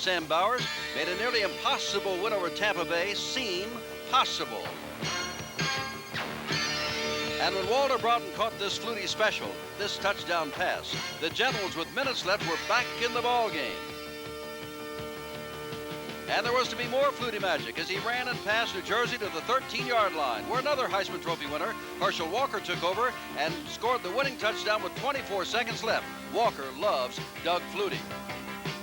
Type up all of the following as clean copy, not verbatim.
Sam Bowers made a nearly impossible win over Tampa Bay seem possible. And when Walter Broughton caught this Flutie special, this touchdown pass, the Generals with minutes left were back in the ball game. And there was to be more Flutie magic as he ran and passed New Jersey to the 13-yard line, where another Heisman Trophy winner, Herschel Walker, took over and scored the winning touchdown with 24 seconds left. Walker loves Doug Flutie.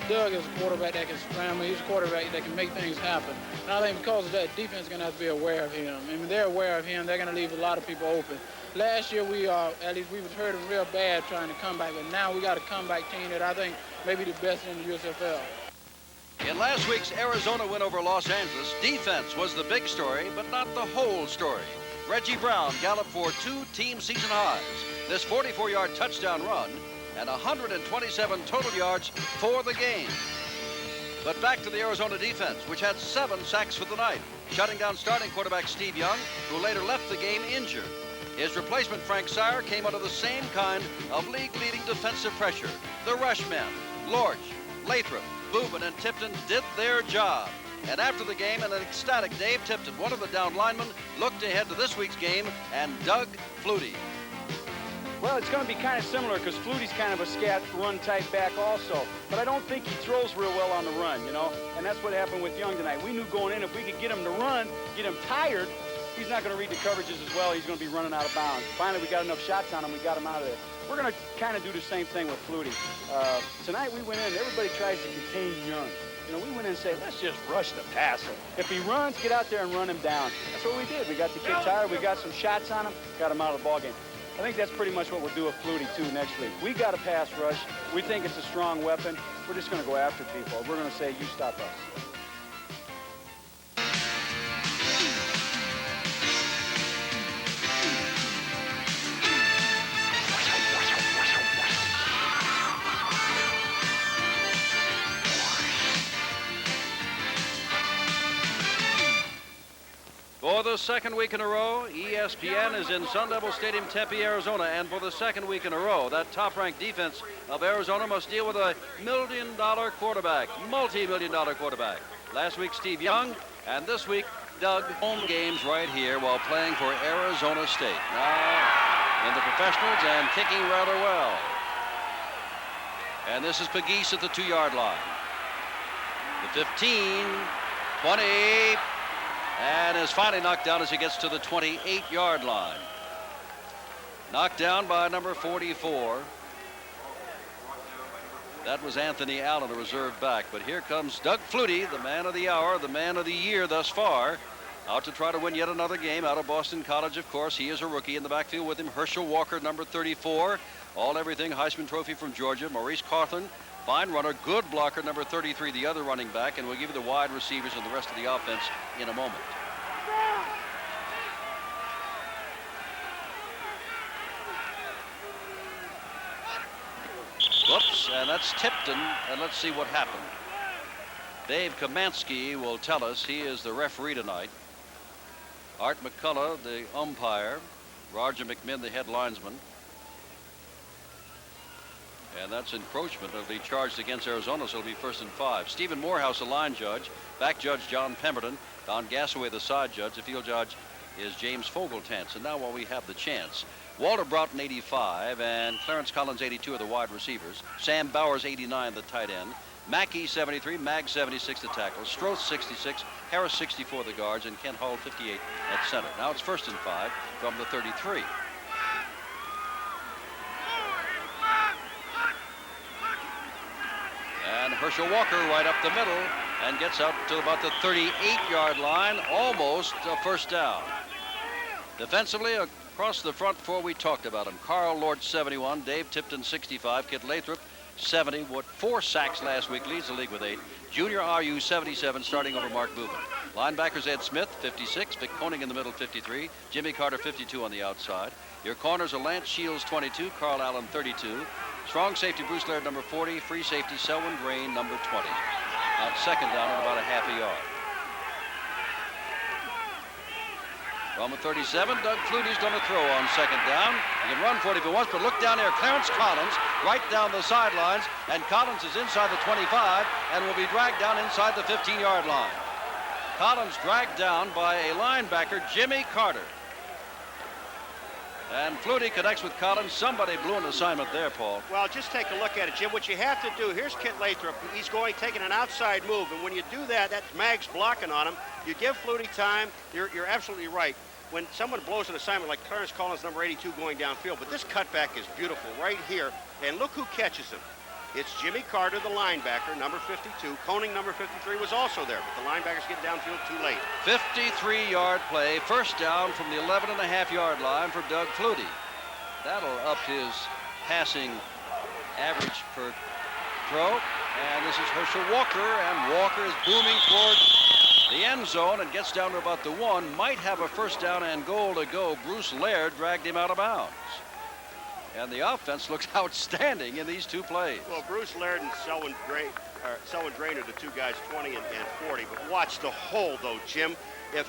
Doug is a quarterback that can scramble. He's a quarterback that can make things happen. And I think because of that, defense is going to have to be aware of him. And when they're aware of him, they're going to leave a lot of people open. Last year, at least we was hurting real bad trying to come back. But now we got a comeback team that I think may be the best in the USFL. In last week's Arizona win over Los Angeles, defense was the big story, but not the whole story. Reggie Brown galloped for 2 team season highs. This 44-yard touchdown run and 127 total yards for the game. But back to the Arizona defense, which had 7 sacks for the night, shutting down starting quarterback Steve Young, who later left the game injured. His replacement, Frank Sire, came under the same kind of league-leading defensive pressure. The rushmen, Lorch, Lathrop, Boobin, and Tipton did their job. And after the game, an ecstatic Dave Tipton, one of the down linemen, looked ahead to this week's game and Doug Flutie. Well, it's going to be kind of similar because Flutie's kind of a scat run-type back also. But I don't think he throws real well on the run, you know. And that's what happened with Young tonight. We knew going in if we could get him to run, get him tired, he's not going to read the coverages as well. He's going to be running out of bounds. Finally, we got enough shots on him. We got him out of there. We're going to kind of do the same thing with Flutie. Tonight we went in. Everybody tries to contain Young. You know, we went in and said, let's just rush the passer. If he runs, get out there and run him down. That's what we did. We got the kid tired. We got some shots on him. Got him out of the ballgame. I think that's pretty much what we'll do with Flutie, too, next week. We got a pass rush. We think it's a strong weapon. We're just going to go after people. We're going to say, you stop us. For the second week in a row, ESPN is in Sun Devil Stadium, Tempe, Arizona. And for the second week in a row, that top-ranked defense of Arizona must deal with a million-dollar quarterback, multi-million-dollar quarterback. Last week, Steve Young, and this week, Doug. Home games right here while playing for Arizona State. Now in the professionals and kicking rather well. And this is Pegues at the 2-yard line. The 15, 20, and is finally knocked down as he gets to the 28-yard line. Knocked down by number 44. That was Anthony Allen, a reserve back. But here comes Doug Flutie, the man of the hour, the man of the year thus far, out to try to win yet another game out of Boston College, of course. He is a rookie. In the backfield with him, Herschel Walker, number 34. All everything Heisman Trophy from Georgia. Maurice Carthen, fine runner, good blocker, number 33, the other running back. And we'll give you the wide receivers and the rest of the offense in a moment. Whoops, and that's Tipton, and let's see what happened. Dave Kamansky will tell us. He is the referee tonight. Art McCullough, the umpire. Roger McMinn, the head linesman. And that's encroachment. It'll be charged against Arizona, so it'll be 1st and 5. Stephen Morehouse, the line judge. Back judge, John Pemberton. Don Gasaway, the side judge. The field judge is James Fogeltance. And now while we have the chance, Walter Broughton, 85, and Clarence Collins, 82, are the wide receivers. Sam Bowers, 89, the tight end. Mackey, 73, Mag, 76, the tackle. Stroth, 66, Harris, 64, the guards, and Kent Hull, 58, at center. Now it's 1st and 5 from the 33. And Herschel Walker right up the middle and gets out to about the 38-yard line, almost a first down. Defensively, across the front four, we talked about them. Carl Lord, 71, Dave Tipton, 65, Kit Lathrop, 70, what 4 sacks last week, leads the league with 8. Junior RU, 77, starting over Mark Boobin. Linebackers Ed Smith, 56, Vic Koenig in the middle, 53, Jimmy Carter, 52 on the outside. Your corners are Lance Shields, 22, Carl Allen, 32. Strong safety Bruce Laird, number 40, free safety Selwyn Grain, number 20. Now second down at about a half a yard. From the 37, Doug Flutie's going to throw on second down. He can run 40 if he wants, but look down there. Clarence Collins right down the sidelines, and Collins is inside the 25 and will be dragged down inside the 15-yard line. Collins dragged down by a linebacker, Jimmy Carter. And Flutie connects with Collins. Somebody blew an assignment there, Paul. Well, just take a look at it, Jim. What you have to do, here's Kit Lathrop. He's taking an outside move, and when you do that, that's Mag's blocking on him. You give Flutie time. You're absolutely right. When someone blows an assignment like Clarence Collins, number 82, going downfield, but this cutback is beautiful right here, and look who catches him. It's Jimmy Carter, the linebacker, number 52. Koenig, number 53, was also there, but the linebackers get downfield too late. 53-yard play, first down from the 11.5-yard line for Doug Flutie. That'll up his passing average per throw. And this is Herschel Walker, and Walker is booming toward the end zone and gets down to about the 1. Might have a first down and goal to go. Bruce Laird dragged him out of bounds. And the offense looks outstanding in these two plays. Well, Bruce Laird and Selwyn Drain are the two guys, 20 and 40. But watch the hole, though, Jim. If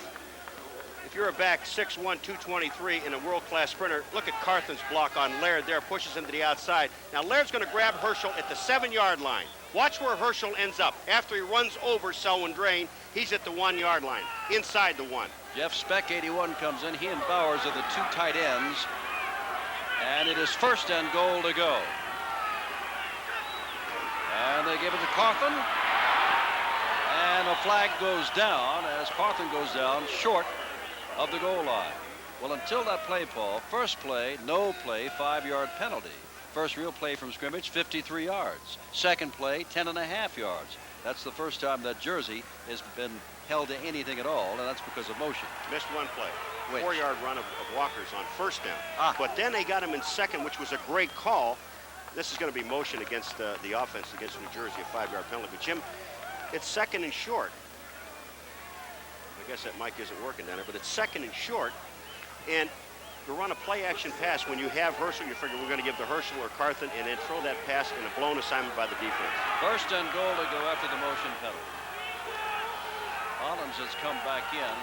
you're a back 6'1", 223 in a world-class sprinter, look at Carthen's block on Laird there, pushes him to the outside. Now, Laird's going to grab Herschel at the 7-yard line. Watch where Herschel ends up. After he runs over Selwyn Drain, he's at the 1-yard line, inside the 1. Jeff Speck, 81, comes in. He and Bowers are the two tight ends. And it is first and goal to go. And they give it to Carthen. And a flag goes down as Carthen goes down short of the goal line. Well, until that play, Paul, first play, no play, 5-yard penalty. First real play from scrimmage, 53 yards. Second play, 10.5 yards. That's the first time that jersey has been held to anything at all, and that's because of motion. Missed one play. Which? 4-yard run of Walker's on first down. But then they got him in second, which was a great call. This is going to be motion against the offense against New Jersey, a 5-yard penalty. But, Jim, it's second and short. I guess that mic isn't working down there, but it's second and short. And to run a play-action pass, when you have Herschel, you figure we're going to give to Herschel or Carthen and then throw that pass in a blown assignment by the defense. First and goal to go after the motion penalty. Collins has come back in.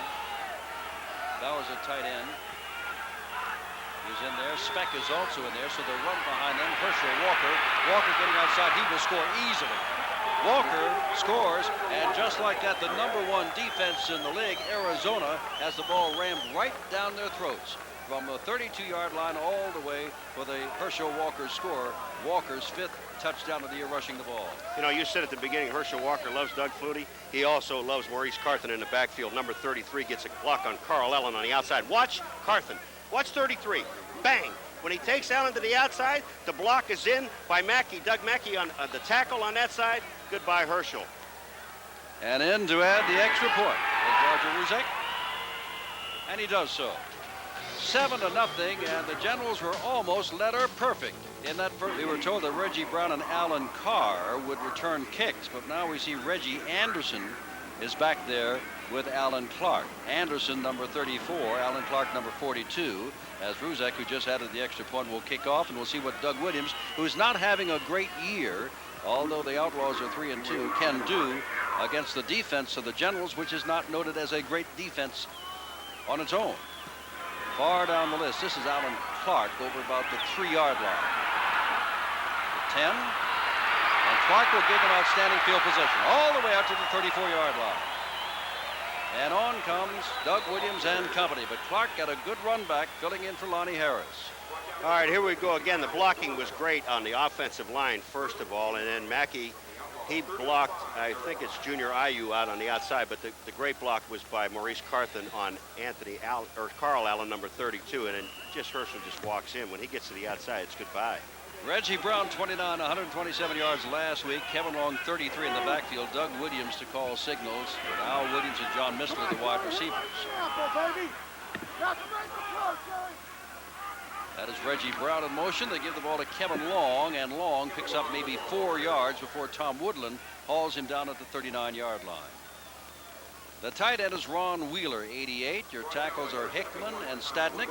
Bowers at tight end. He's in there. Speck is also in there, so they'll run behind them. Herschel Walker. Walker getting outside. He will score easily. Walker scores, and just like that, the #1 defense in the league, Arizona, has the ball rammed right down their throats from the 32-yard line all the way for the Herschel Walker score. Walker's 5th touchdown of the year rushing the ball. You know, you said at the beginning, Herschel Walker loves Doug Flutie. He also loves Maurice Carthen in the backfield. Number 33 gets a block on Carl Allen on the outside. Watch Carthen. Watch 33. Bang. When he takes Allen to the outside, the block is in by Mackey. Doug Mackey on the tackle on that side. Goodbye, Herschel. And in to add the extra point is Roger Ruzek. And he does so. 7-0, and the Generals were almost letter perfect. In that first, we were told that Reggie Brown and Alan Carr would return kicks, but now we see Reggie Anderson is back there with Alan Clark. Anderson, number 34, Alan Clark, number 42. As Ruzek, who just added the extra point, will kick off, and we'll see what Doug Williams, who's not having a great year, although the Outlaws are 3-2, can do against the defense of the Generals, which is not noted as a great defense on its own. Far down the list, this is Alan Clark over about the 3-yard line. The 10, and Clark will give him outstanding field position all the way out to the 34-yard line. And on comes Doug Williams and company, but Clark got a good run back, filling in for Lonnie Harris. All right, here we go again. The blocking was great on the offensive line, first of all, and then Mackey, he blocked, I think it's Junior Ayu out on the outside, but the great block was by Maurice Carthen on Carl Allen, number 32, and then Herschel just walks in. When he gets to the outside, it's goodbye. Reggie Brown, 29, 127 yards last week. Kevin Long, 33 in the backfield. Doug Williams to call signals. With Al Williams and John Miskler, the wide receivers. That is Reggie Brown in motion. They give the ball to Kevin Long, and Long picks up maybe 4 yards before Tom Woodland hauls him down at the 39-yard line. The tight end is Ron Wheeler, 88. Your tackles are Hickman and Stadnick.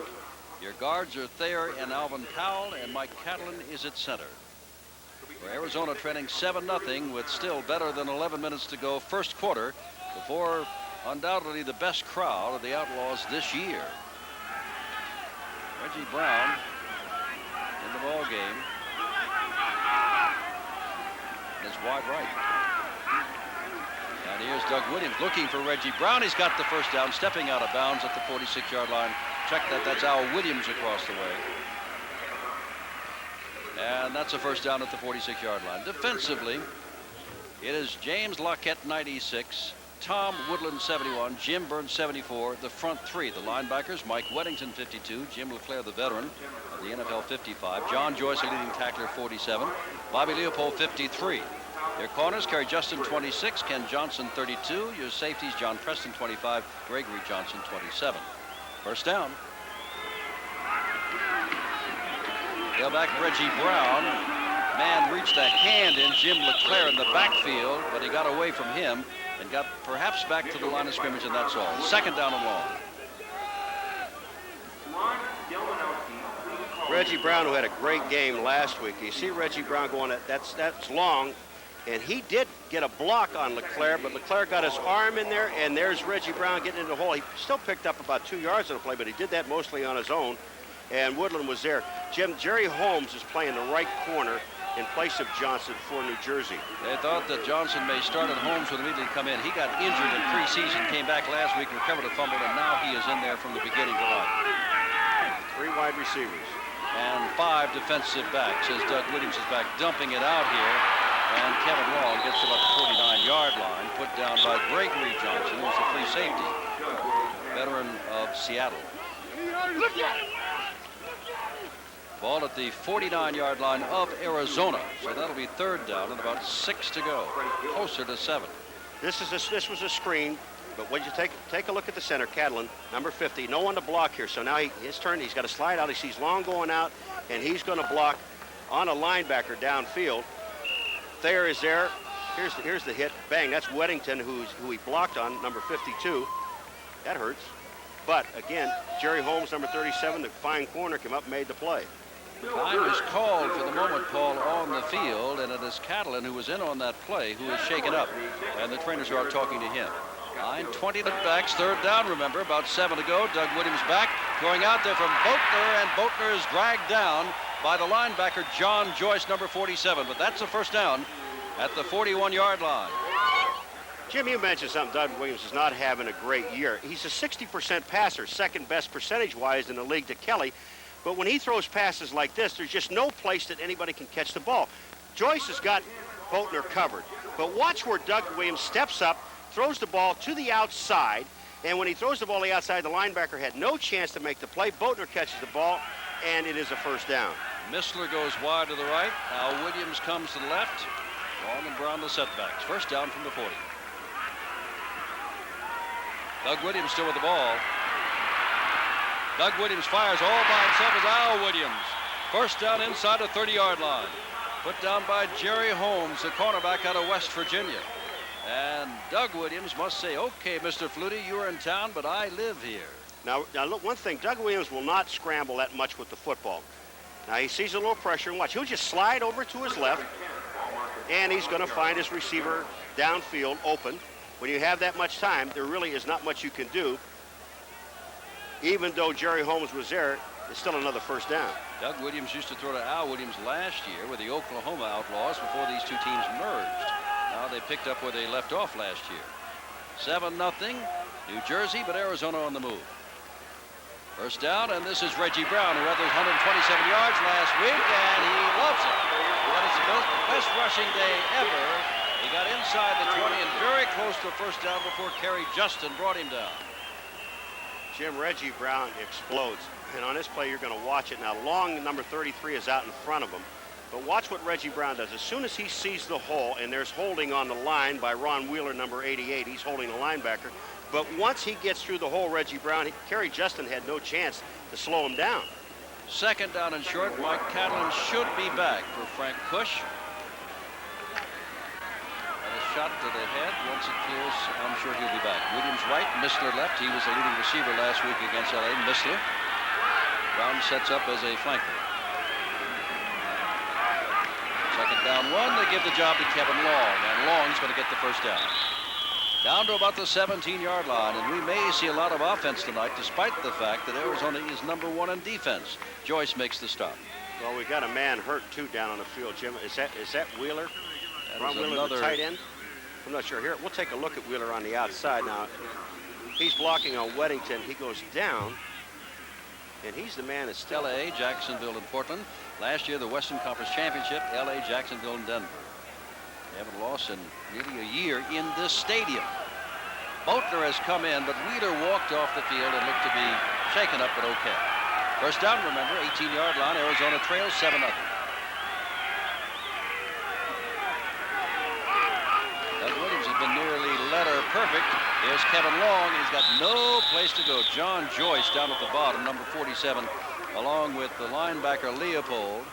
Your guards are Thayer and Alvin Powell, and Mike Catlin is at center. For Arizona trailing 7-0 with still better than 11 minutes to go, first quarter, before undoubtedly the best crowd of the Outlaws this year. Reggie Brown in the ball game is wide right. And here's Doug Williams looking for Reggie Brown. He's got the first down, stepping out of bounds at the 46-yard line. Check that. That's Al Williams across the way. And that's a first down at the 46-yard line. Defensively, it is James Lockett, 96, Tom Woodland, 71, Jim Burns, 74. The front three, the linebackers, Mike Weddington, 52, Jim LeClaire, the veteran of the NFL, 55, John Joyce, a leading tackler, 47, Bobby Leopold, 53. Your corners, Kerry Justin, 26, Ken Johnson, 32. Your safeties, John Preston, 25, Gregory Johnson, 27. First down. Go back, Reggie Brown. Man reached a hand in Jim LeClaire in the backfield, but he got away from him and got perhaps back to the line of scrimmage, and that's all. Second down and long. Reggie Brown, who had a great game last week. You see Reggie Brown going, that's long, and he did get a block on LeClaire, but LeClaire got his arm in there, and there's Reggie Brown getting into the hole. He still picked up about 2 yards on the play, but he did that mostly on his own, and Woodland was there. Jerry Holmes is playing the right corner in place of Johnson for New Jersey. They thought that Johnson may start at Holmes would immediately come in. He got injured in preseason, came back last week, recovered a fumble, and now he is in there from the beginning to life. 3 wide receivers. And 5 defensive backs as Doug Williams is back dumping it out here. And Kevin Long gets to about the 49-yard line, put down by Gregory Johnson, who's a free safety, veteran of Seattle. Ball at the 49-yard line of Arizona. So that'll be third down and about 6 to go. Closer to 7. This was a screen, but when you take a look at the center, Catalan, number 50, no one to block here. So now his turn, he's got to slide out. He sees Long going out, and he's going to block on a linebacker downfield. Thayer is there. Here's the hit. Bang, that's Weddington who he blocked on, number 52. That hurts. But again, Jerry Holmes, number 37, the fine corner, came up and made the play. Time is called for the moment, Paul, on the field, and it is Catalan who was in on that play who is shaken up, and the trainers are out talking to him. 9:20 to backs, third down, remember, about 7 to go. Doug Williams back, going out there from Boatner, and Boatner is dragged down by the linebacker, John Joyce, number 47, but that's a first down at the 41-yard line. Jim, you mentioned something. Doug Williams is not having a great year. He's a 60% passer, second best percentage-wise in the league to Kelly. But when he throws passes like this, there's just no place that anybody can catch the ball. Joyce has got Boatner covered. But watch where Doug Williams steps up, throws the ball to the outside, and when he throws the ball to the outside, the linebacker had no chance to make the play. Boatner catches the ball, and it is a first down. Missler goes wide to the right. Al Williams comes to the left. Long and Brown the setbacks. First down from the 40. Doug Williams still with the ball. Doug Williams fires all by himself as Al Williams. First down inside the 30-yard line. Put down by Jerry Holmes, the cornerback out of West Virginia. And Doug Williams must say, okay, Mr. Flutie, you are in town, but I live here. Now look, one thing, Doug Williams will not scramble that much with the football. Now he sees a little pressure, and watch, he'll just slide over to his left, and he's going to find his receiver downfield open. When you have that much time, there really is not much you can do. Even though Jerry Holmes was there, it's still another first down. Doug Williams used to throw to Al Williams last year with the Oklahoma Outlaws before these two teams merged. Now they picked up where they left off last year. 7-0, New Jersey, but Arizona on the move. First down, and this is Reggie Brown, who had those 127 yards last week, and he loves it. That is the best rushing day ever. He got inside the 20 and very close to a first down before Kerry Justin brought him down. Jim, Reggie Brown explodes. And on this play, you're going to watch it. Now, Long, number 33, is out in front of him. But watch what Reggie Brown does. As soon as he sees the hole, and there's holding on the line by Ron Wheeler, number 88, he's holding the linebacker. But once he gets through the hole, Reggie Brown, Kerry Justin had no chance to slow him down. Second down and short. Mike Catalan should be back for Frank Cush. Shot to the head. Once it clears, I'm sure he'll be back. Williams right, Missler left. He was the leading receiver last week against LA. Missler. Brown sets up as a flanker. Second down one. They give the job to Kevin Long, and Long's going to get the first down. Down to about the 17-yard line, and we may see a lot of offense tonight, despite the fact that Arizona is number 1 in defense. Joyce makes the stop. Well, we got a man hurt too down on the field, Jim. Is that Wheeler? Ron Wheeler, another the tight end? I'm not sure. Here, we'll take a look at Wheeler on the outside now. He's blocking on Weddington. He goes down, and he's the man that's still. L.A., Jacksonville, and Portland. Last year, the Western Conference Championship, L.A., Jacksonville, and Denver. They haven't lost in nearly a year in this stadium. Boatner has come in, but Wheeler walked off the field and looked to be shaken up, but okay. First down, remember, 18-yard line. Arizona trails 7-0. Doug Williams has been nearly letter perfect. Here's Kevin Long. He's got no place to go. John Joyce down at the bottom, number 47, along with the linebacker Leopold.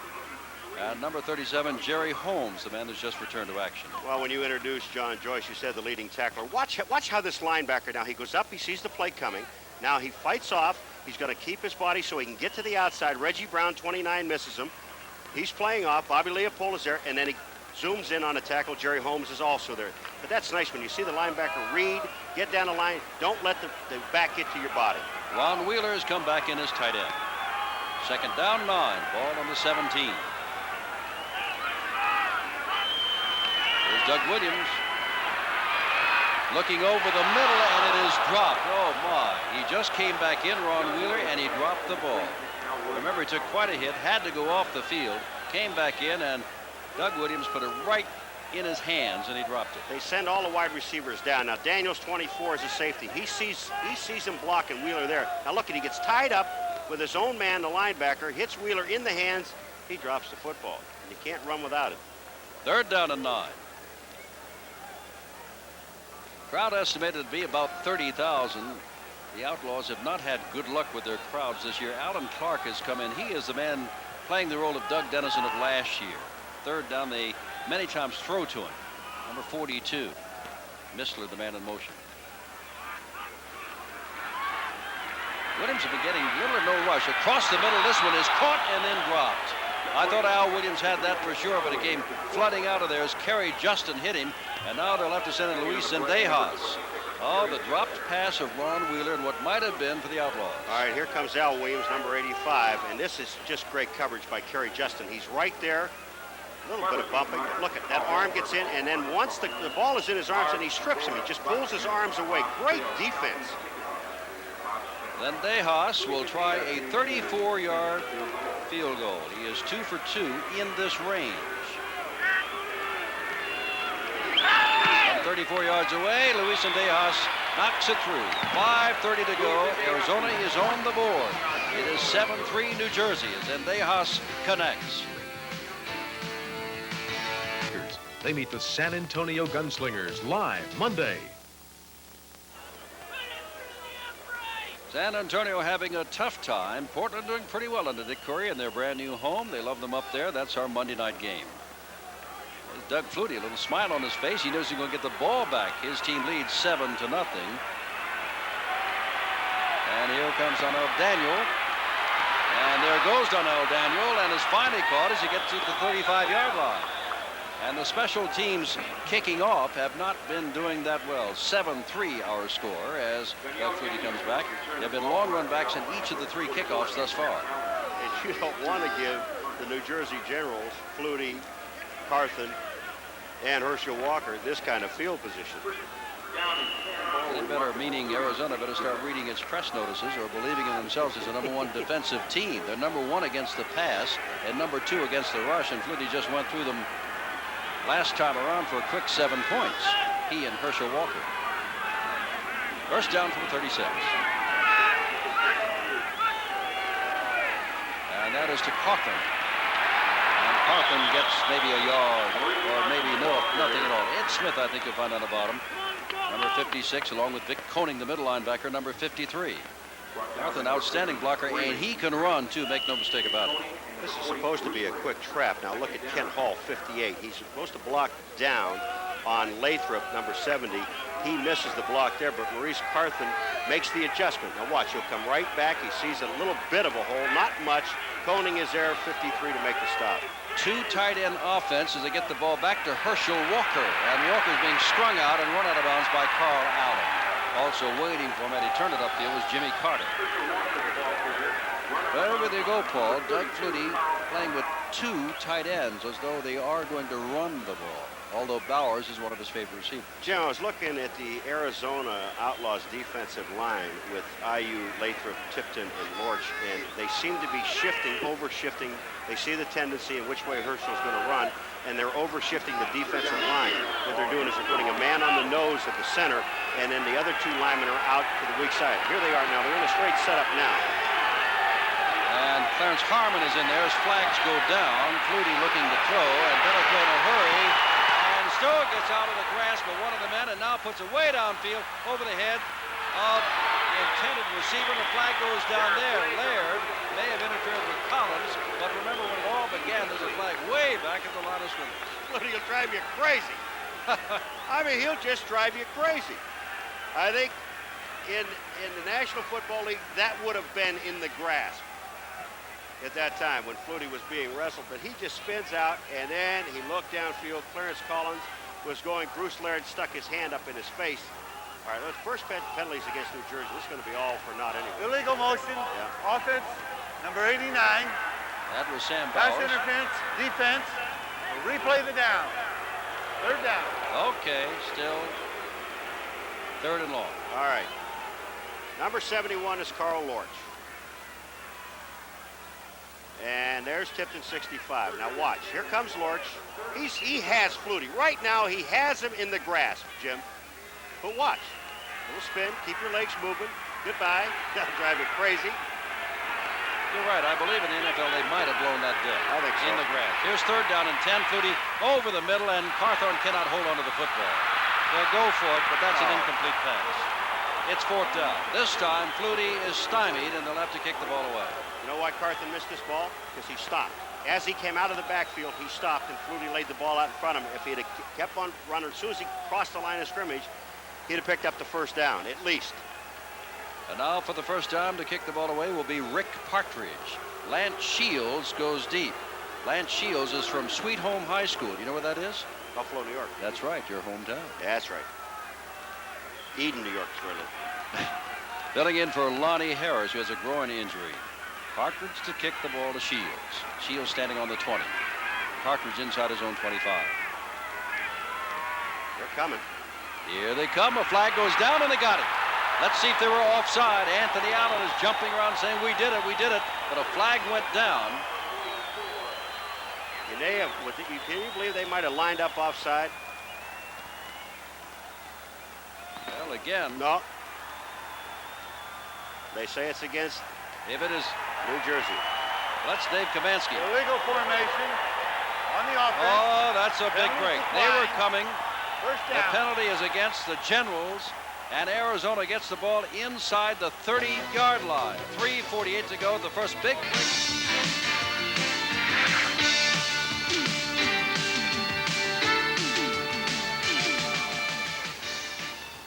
And number 37, Jerry Holmes, the man that's just returned to action. Well, when you introduced John Joyce, you said the leading tackler. Watch how this linebacker now, he goes up, he sees the play coming. Now he fights off. He's going to keep his body so he can get to the outside. Reggie Brown, 29, misses him. He's playing off. Bobby Leopold is there, and then he zooms in on a tackle. Jerry Holmes is also there. But that's nice when you see the linebacker read, get down the line. Don't let the back get to your body. Ron Wheeler has come back in as tight end. Second down, 9. Ball on the 17. Here's Doug Williams looking over the middle, and it is dropped. Oh, my. He just came back in, Ron Wheeler, and he dropped the ball. Remember, he took quite a hit, had to go off the field, came back in, and Doug Williams put it right in his hands, and he dropped it. They send all the wide receivers down. Now, Daniels, 24, is a safety. He sees him blocking Wheeler there. Now, look, he gets tied up with his own man, the linebacker, hits Wheeler in the hands. He drops the football. You can't run without it. Third down and 9. Crowd estimated to be about 30,000. The Outlaws have not had good luck with their crowds this year. Alan Clark has come in. He is the man playing the role of Doug Dennison of last year. Third down, they many times throw to him. Number 42, Mistler, the man in motion. Williams has been getting little or no rush. Across the middle, this one is caught and then dropped. I thought Al Williams had that for sure, but it came flooding out of there as Kerry Justin hit him, and now they'll have to send in Luis Zendejas. Oh, the dropped pass of Ron Wheeler and what might have been for the Outlaws. All right, here comes Al Williams, number 85, and this is just great coverage by Kerry Justin. He's right there, a little bit of bumping. Look at that arm gets in, and then once the ball is in his arms and he strips him, he just pulls his arms away. Great defense. Zendejas will try a 34-yard field goal. He is 2 for 2 in this range. From 34 yards away, Luis Zendejas knocks it through. 5:30 to go. Arizona is on the board. It is 7-3 New Jersey as Zendejas connects. They meet the San Antonio Gunslingers live Monday. San Antonio having a tough time. Portland doing pretty well under Dick Curry in their brand new home. They love them up there. That's our Monday night game. There's Doug Flutie, a little smile on his face. He knows he's going to get the ball back. His team leads 7-0. And here comes Donnell Daniel. And there goes Donnell Daniel, and is finally caught as he gets to the 35-yard line. And the special teams kicking off have not been doing that well. 7-3 our score as Doug Flutie comes back. There have been long run backs in each of the 3 kickoffs thus far. And you don't want to give the New Jersey Generals, Flutie, Carthen, and Herschel Walker this kind of field position. They better, meaning Arizona, better start reading its press notices or believing in themselves as the #1 defensive team. They're #1 against the pass and #2 against the rush, and Flutie just went through them last time around for a quick 7 points. He and Herschel Walker. First down from 36. And that is to Cochran. And Cochran gets maybe a yard or maybe nothing at all. Ed Smith, I think, you'll find on the bottom. Number 56, along with Vic Koenig, the middle linebacker, number 53. Cochran, outstanding blocker, and he can run, too. Make no mistake about it. This is supposed to be a quick trap. Now look at Kent Hall, 58. He's supposed to block down on Lathrop, number 70. He misses the block there, but Maurice Carthen makes the adjustment. Now watch, he'll come right back. He sees a little bit of a hole, not much. Koenig is there, 53 to make the stop. two tight end offense as they get the ball back to Herschel Walker. And Walker's being strung out and run out of bounds by Carl Allen. Also waiting for him, and he turned it upfield, was Jimmy Carter. Wherever they go, Paul, Doug Flutie playing with two tight ends as though they are going to run the ball, although Bowers is one of his favorite receivers. Jim, I was looking at the Arizona Outlaws defensive line with IU, Lathrop, Tipton, and Lorch, and they seem to be shifting, over-shifting. They see the tendency in which way Herschel's going to run, and they're over-shifting the defensive line. What they're doing is they're putting a man on the nose at the center, and then the other two linemen are out to the weak side. Here they are now. They're in a straight setup now. And Clarence Harmon is in there as flags go down. Flutie looking to throw, and Bellico in a hurry. And Stewart gets out of the grasp of one of the men and now puts it way downfield over the head of the intended receiver. The flag goes down there. Laird may have interfered with Collins, but remember when it all began, there's a flag way back at the line of scrimmage. Flutie will drive you crazy. I mean, he'll just drive you crazy. I think in the National Football League, that would have been in the grasp at that time when Flutie was being wrestled, but he just spins out, and then he looked downfield. Clarence Collins was going. Bruce Laird stuck his hand up in his face. All right, let's first penalties against New Jersey. This is going to be all for not anyway. Illegal motion, offense, number 89. That was Sam Pass Bowers. interference, defense. We'll replay the down. Third down. Okay, still third and long. All right. Number 71 is Carl Lorch. And there's Tipton 65. Now watch. Here comes Lorch. He has Flutie. Right now he has him in the grasp, Jim. But watch. Little spin. Keep your legs moving. Goodbye. That'll drive you crazy. You're right. I believe in the NFL they might have blown that dead. I think so. In the grasp. Here's third down and 10. Flutie over the middle, and Carthorne cannot hold onto the football. They'll go for it, but that's an incomplete pass. It's fourth down. This time, Flutie is stymied, and they'll have to kick the ball away. You know why Carthon missed this ball? Because he stopped. As he came out of the backfield, he stopped, and Flutie laid the ball out in front of him. If he had kept on running, as soon as he crossed the line of scrimmage, he'd have picked up the first down, at least. And now for the first time to kick the ball away will be Rick Partridge. Lance Shields goes deep. Lance Shields is from Sweet Home High School. You know where that is? Buffalo, New York. That's right, your hometown. That's right. Eden, New York is where I live. Filling in for Lonnie Harris, who has a groin injury. Partridge to kick the ball to Shields. Shields standing on the 20. Partridge inside his own 25. They're coming. Here they come. A flag goes down, and they got it. Let's see if they were offside. Anthony Allen is jumping around saying, we did it, we did it. But a flag went down. Can you believe they might have lined up offside? Well, again. No. They say it's against If it is New Jersey. That's Dave Kamansky. Illegal formation on the offense. Oh, that's a big break. They were coming. First The down. penalty is against the Generals, and Arizona gets the ball inside the 30-yard line. 3:48 to go. The first big break.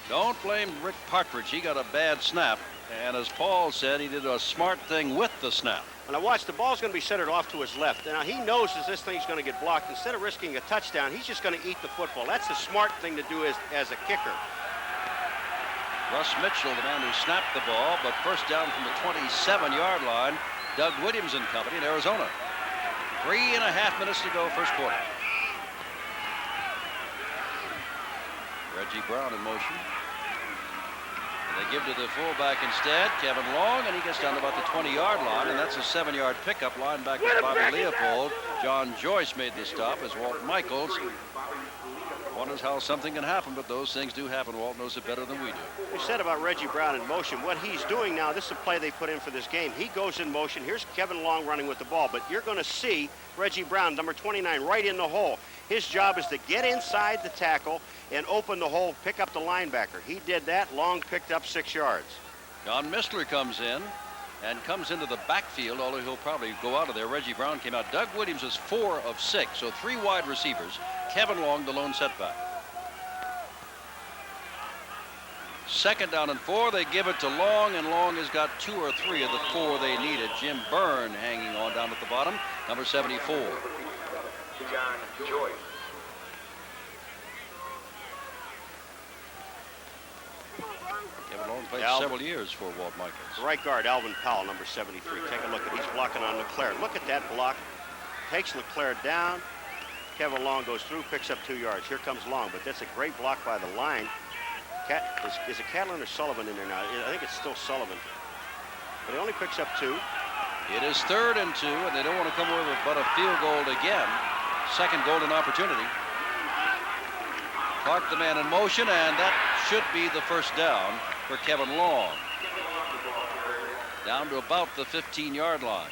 Don't blame Rick Partridge. He got a bad snap. And as Paul said, he did a smart thing with the snap. And I watch, the ball's going to be centered off to his left. Now, he knows that this thing's going to get blocked. Instead of risking a touchdown, he's just going to eat the football. That's the smart thing to do as a kicker. Russ Mitchell, the man who snapped the ball, but first down from the 27-yard line. Doug Williams and company in Arizona. 3.5 minutes to go, first quarter. Reggie Brown in motion. They give to the fullback instead, Kevin Long, and he gets down to about the 20-yard line, and that's a 7-yard pickup. Linebacker Bobby Leopold. John Joyce made the stop as Walt Michaels wonders how something can happen, but those things do happen. Walt knows it better than we do. We said about Reggie Brown in motion. What he's doing now, this is a play they put in for this game. He goes in motion. Here's Kevin Long running with the ball, but you're going to see Reggie Brown, number 29, right in the hole. His job is to get inside the tackle and open the hole, pick up the linebacker. He did that. Long picked up 6 yards. John Mistler comes in and comes into the backfield, although he'll probably go out of there. Reggie Brown came out. Doug Williams is 4 of 6, so 3 wide receivers. Kevin Long, the lone setback. Second down and 4. They give it to Long, and Long has got 2 or 3 of the 4 they needed. Jim Byrne hanging on down at the bottom, number 74. John Joyce. Kevin Long played several years for Walt Michaels. Right guard, Alvin Powell, number 73. Take a look at, he's blocking on LeClaire. Look at that block. Takes LeClaire down. Kevin Long goes through, picks up 2 yards. Here comes Long, but that's a great block by the line. Is it Catlin or Sullivan in there now? I think it's still Sullivan. But he only picks up 2. It is 3rd and 2, and they don't want to come away with but a field goal again. Second golden opportunity. Clark the man in motion, and that should be the first down for Kevin Long. Down to about the 15-yard line.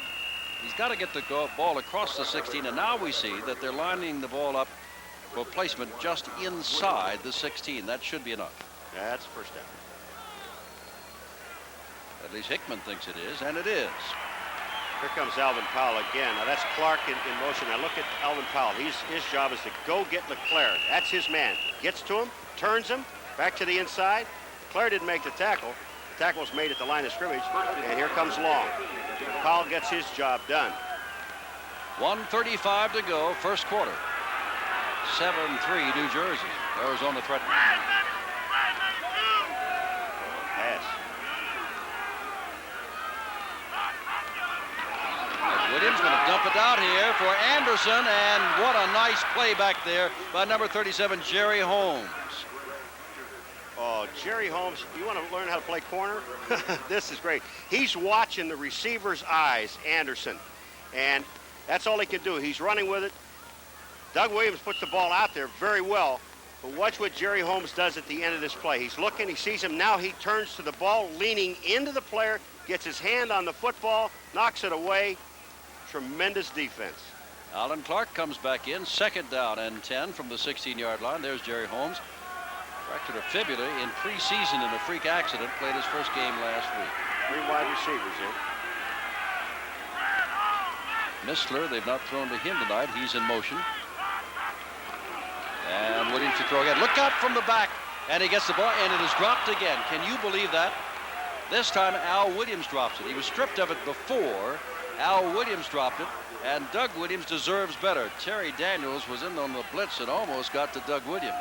He's got to get the ball across the 16, and now we see that they're lining the ball up for placement just inside the 16. That should be enough. That's first down. At least Hickman thinks it is, and it is. Here comes Alvin Powell again. Now that's Clark in motion. Now look at Alvin Powell. His job is to go get LeClaire. That's his man. Gets to him, turns him, back to the inside. LeClaire didn't make the tackle. The tackle was made at the line of scrimmage, and here comes Long. Powell gets his job done. 1:35 to go, first quarter. 7-3 New Jersey. Arizona threatening. Pass. Williams going to dump it out here for Anderson, and what a nice play back there by number 37, Jerry Holmes. Oh, Jerry Holmes, you want to learn how to play corner? This is great. He's watching the receiver's eyes, Anderson, and that's all he can do. He's running with it. Doug Williams puts the ball out there very well, but watch what Jerry Holmes does at the end of this play. He's looking, he sees him, now he turns to the ball, leaning into the player, gets his hand on the football, knocks it away. Tremendous defense. Alan Clark comes back in, 2nd down and 10 from the 16-yard line. There's Jerry Holmes. Fractured a fibula in preseason in a freak accident. Played his first game last week. 3 wide receivers in. Mistler, they've not thrown to him tonight. He's in motion. And Williams to throw again. Look out from the back. And he gets the ball, and it is dropped again. Can you believe that? This time Al Williams drops it. He was stripped of it before. Al Williams dropped it, and Doug Williams deserves better. Terry Daniels was in on the blitz and almost got to Doug Williams,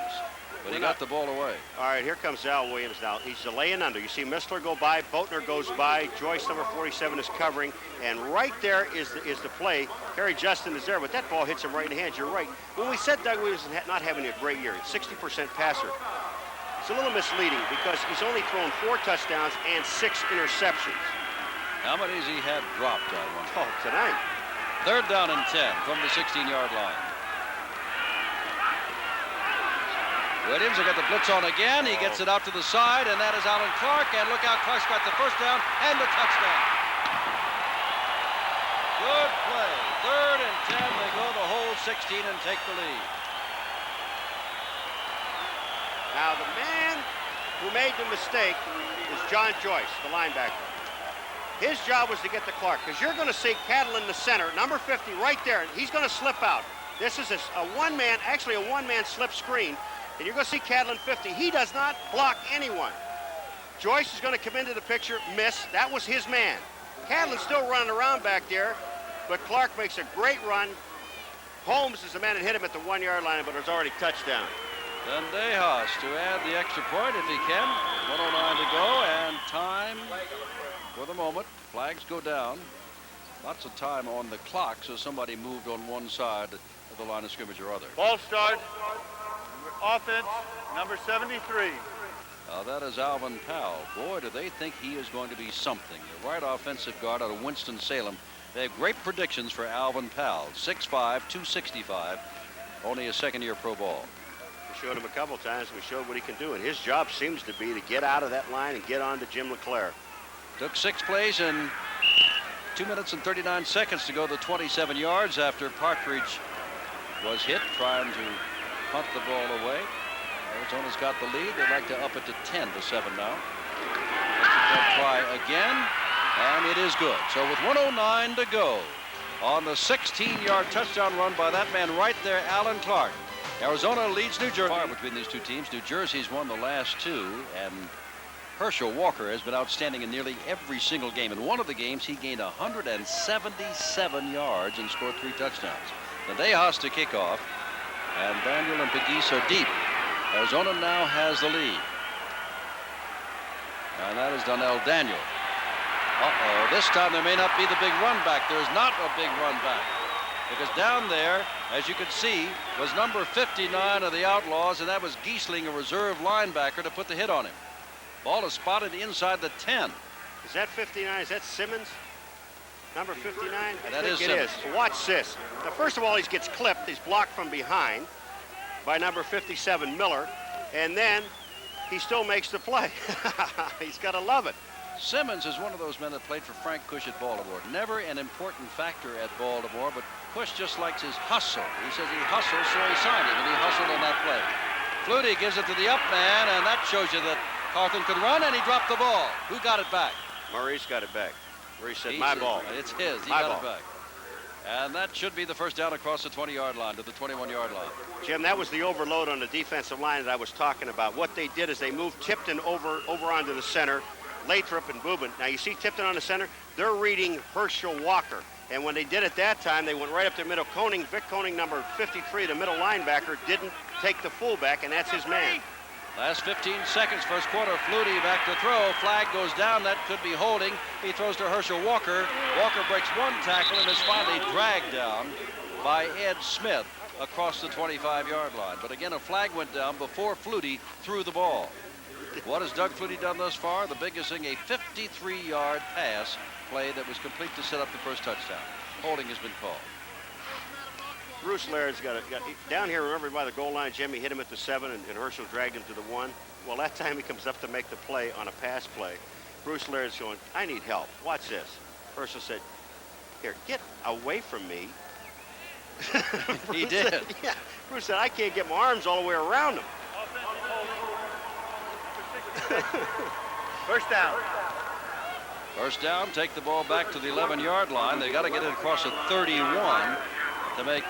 but he got the ball away. All right, here comes Al Williams now. He's laying under. You see Mistler go by, Boatner goes by, Joyce, number 47, is covering, and right there is the play. Harry Justin is there, but that ball hits him right in the hands. You're right. When we said Doug Williams is not having a great year, 60% passer, it's a little misleading because he's only thrown 4 touchdowns and 6 interceptions. How many has he had dropped, I wonder? Oh, tonight. 3rd down and 10 from the 16-yard line. Williams will get the blitz on again. He gets it out to the side, and that is Alan Clark. And look out, Clark's got the first down and the touchdown. Good play. 3rd and 10. They go the whole 16 and take the lead. Now, the man who made the mistake is John Joyce, the linebacker. His job was to get to Clark, because you're going to see Cattle in the center, number 50 right there, and he's going to slip out. This is a one-man, actually a one-man slip screen, and you're going to see Cattle in 50. He does not block anyone. Joyce is going to come into the picture, miss. That was his man. Catlin still running around back there, but Clark makes a great run. Holmes is the man that hit him at the 1-yard line, but it was already touchdown. Dendejas to add the extra point if he can. 1:09 to go, and time for the moment. Flags go down. Lots of time on the clock, so somebody moved on one side of the line of scrimmage or other. Ball start. Offense, number 73. That is Alvin Powell. Boy, do they think he is going to be something. The right offensive guard out of Winston-Salem. They have great predictions for Alvin Powell. 6'5", 265, only a 2nd-year pro ball. We showed him a couple times. We showed what he can do, and his job seems to be to get out of that line and get on to Jim LeClaire. Took 6 plays and 2 minutes and 39 seconds to go to 27 yards after Partridge was hit trying to punt the ball away. Arizona's got the lead. They'd like to up it to 10-7 now. They'll try again, and it is good. So with 1:09 to go on the 16-yard touchdown run by that man right there, Alan Clark, Arizona leads New Jersey. Between these two teams, New Jersey's won the last 2, and Herschel Walker has been outstanding in nearly every single game. In one of the games, he gained 177 yards and scored 3 touchdowns. The Dejas to kick off. And Daniel and Pegues are deep. Arizona now has the lead. And that is Donnell Daniel. Uh-oh, this time there may not be the big run back. There's not a big run back. Because down there, as you can see, was number 59 of the Outlaws, and that was Giesling, a reserve linebacker, to put the hit on him. Ball is spotted inside the 10. Is that 59? Is that Simmons? Number 59? That is it Simmons. is. Watch this. Now, first of all, he gets clipped. He's blocked from behind by number 57, Miller. And then he still makes the play. He's got to love it. Simmons is one of those men that played for Frank Cush at Baltimore. Never an important factor at Baltimore, but Cush just likes his hustle. He says he hustles, so he signed him, and he hustled on that play. Flutie gives it to the up man, and that shows you that Carthen could run, and he dropped the ball. Who got it back? Maurice got it back. Maurice said, my ball. It's his. He my got ball. it back. And that should be the first down across the 20-yard line to the 21-yard line. Jim, that was the overload on the defensive line that I was talking about. What they did is they moved Tipton over onto the center, Lathrop and Boobin. Now, you see Tipton on the center? They're reading Herschel Walker. And when they did it that time, they went right up to middle. Vic Koning, number 53, the middle linebacker, didn't take the fullback, and that's his man. Last 15 seconds, first quarter. Flutie back to throw. Flag goes down. That could be holding. He throws to Herschel Walker. Walker breaks one tackle and is finally dragged down by Ed Smith across the 25-yard line. But again, a flag went down before Flutie threw the ball. What has Doug Flutie done thus far? The biggest thing, a 53-yard pass play that was complete to set up the first touchdown. Holding has been called. Bruce Laird's got down here, remember, by the goal line, Jimmy hit him at the 7, and Herschel dragged him to the 1. Well, that time he comes up to make the play on a pass play. Bruce Laird's going, I need help. Watch this. Herschel said, here, get away from me. He did. Said, yeah. Bruce said, I can't get my arms all the way around him. First down. First down, take the ball back to the 11-yard line. They got to get it across the 31 to make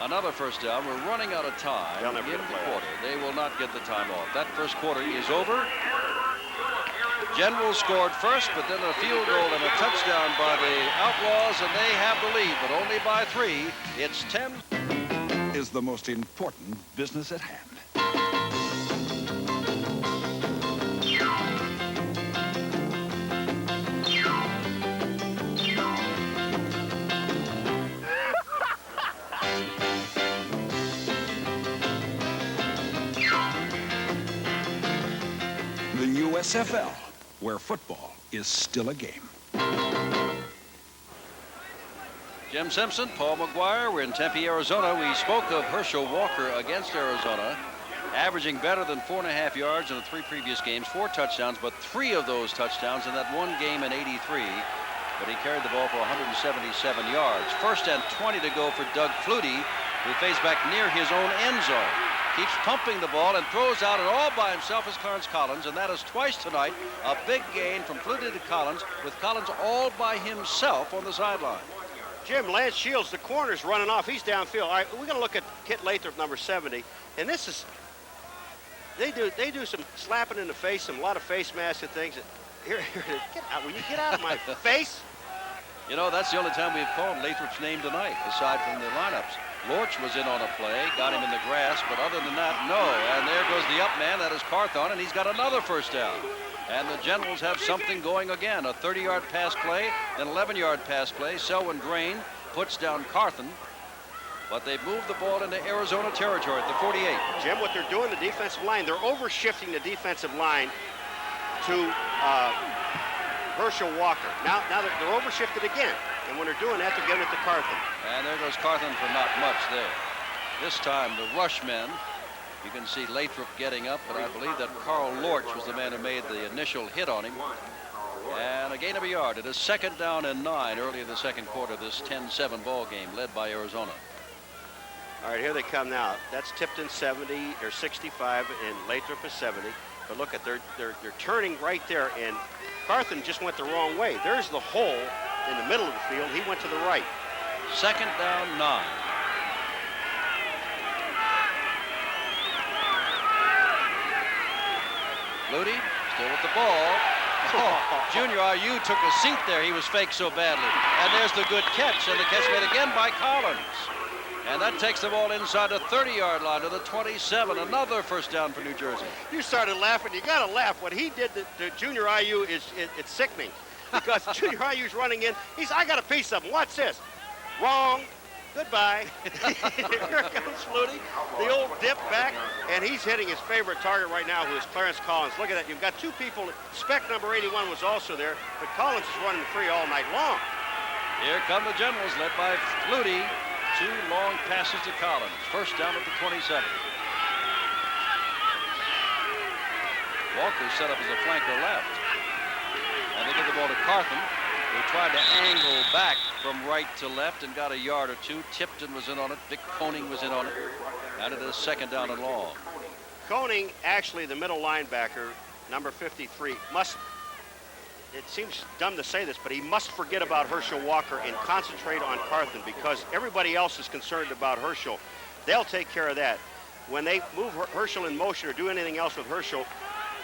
another first down. We're running out of time in the quarter. They will not get the time off. That first quarter is over. Generals scored first, but then a field goal and a touchdown by the Outlaws, and they have the lead, but only by 3. It's 10. Is the most important business at hand. The USFL, where football is still a game. Jim Simpson, Paul McGuire. We're in Tempe, Arizona. We spoke of Herschel Walker against Arizona, averaging better than 4.5 yards in the 3 previous games, 4 touchdowns, but 3 of those touchdowns in that one game in '83. But he carried the ball for 177 yards. First and 20 to go for Doug Flutie, who fades back near his own end zone. Keeps pumping the ball and throws out, and all by himself is Clarence Collins, and that is twice tonight. A big gain from Flutie to Collins, with Collins all by himself on the sideline. Jim, Lance Shields, the corner's running off. He's downfield. All right, we're going to look at Kit Lathrop, number 70, and this is, they do some slapping in the face, some lot of face masks and things. Here, get out. Will you get out of my face? You know, that's the only time we've called Lathrop's name tonight, aside from the lineups. Lorch was in on a play, got him in the grass, but other than that, no. And there goes the up man, that is Carthon, and he's got another first down. And the Generals have something going again, a 30-yard pass play, then 11-yard pass play. Selwyn Grain puts down Carthon, but they've moved the ball into Arizona territory at the 48. Jim, what they're doing, the defensive line, they're overshifting the defensive line to Herschel Walker. Now they're overshifted again. And when they're doing that, they're giving it to Carthon. And there goes Carthon for not much there. This time, the rush men. You can see Lathrop getting up, but I believe that Carl Lorch was the man who made the initial hit on him. And a gain of a yard. It is second down and 9 early in the second quarter, this 10-7 ball game led by Arizona. All right, here they come now. That's Tipton 70 or 65, and Lathrop is 70. But look at they're turning right there, and Carthon just went the wrong way. There's the hole in the middle of the field. He went to the right. Second down, 9. Flutie still with the ball. Oh, Junior IU took a seat there. He was faked so badly. And there's the good catch, and the catch made again by Collins. And that takes the ball inside the 30-yard line to the 27. Another first down for New Jersey. You started laughing. You got to laugh. What he did to Junior IU it's sickening. Because Junior IU's running in. I got a piece of him. Watch this. Wrong. Goodbye. Here comes Flutie, the old dip back, and he's hitting his favorite target right now, who is Clarence Collins. Look at that. You've got two people. Spec number 81 was also there, but Collins is running free all night long. Here come the Generals, led by Flutie. Two long passes to Collins. First down at the 27. Walker set up as a flanker left. And they give the ball to Carthen, who tried to angle back from right to left and got a yard or two. Tipton was in on it. Dick Koning was in on it. And it is second down and long. Koning, actually the middle linebacker, number 53, it seems dumb to say this, but he must forget about Herschel Walker and concentrate on Carthen, because everybody else is concerned about Herschel. They'll take care of that. When they move Herschel in motion or do anything else with Herschel,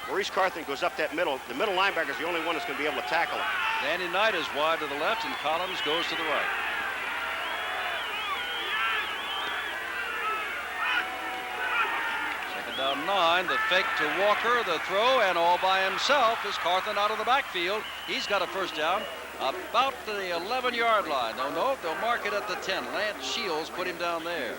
Maurice Carthen goes up that middle. The middle linebacker is the only one that's going to be able to tackle him. Danny Knight is wide to the left, and Collins goes to the right. Second down 9. The fake to Walker, the throw, and all by himself is Carthen out of the backfield. He's got a first down about the 11-yard line. No, they'll mark it at the 10. Lance Shields put him down there.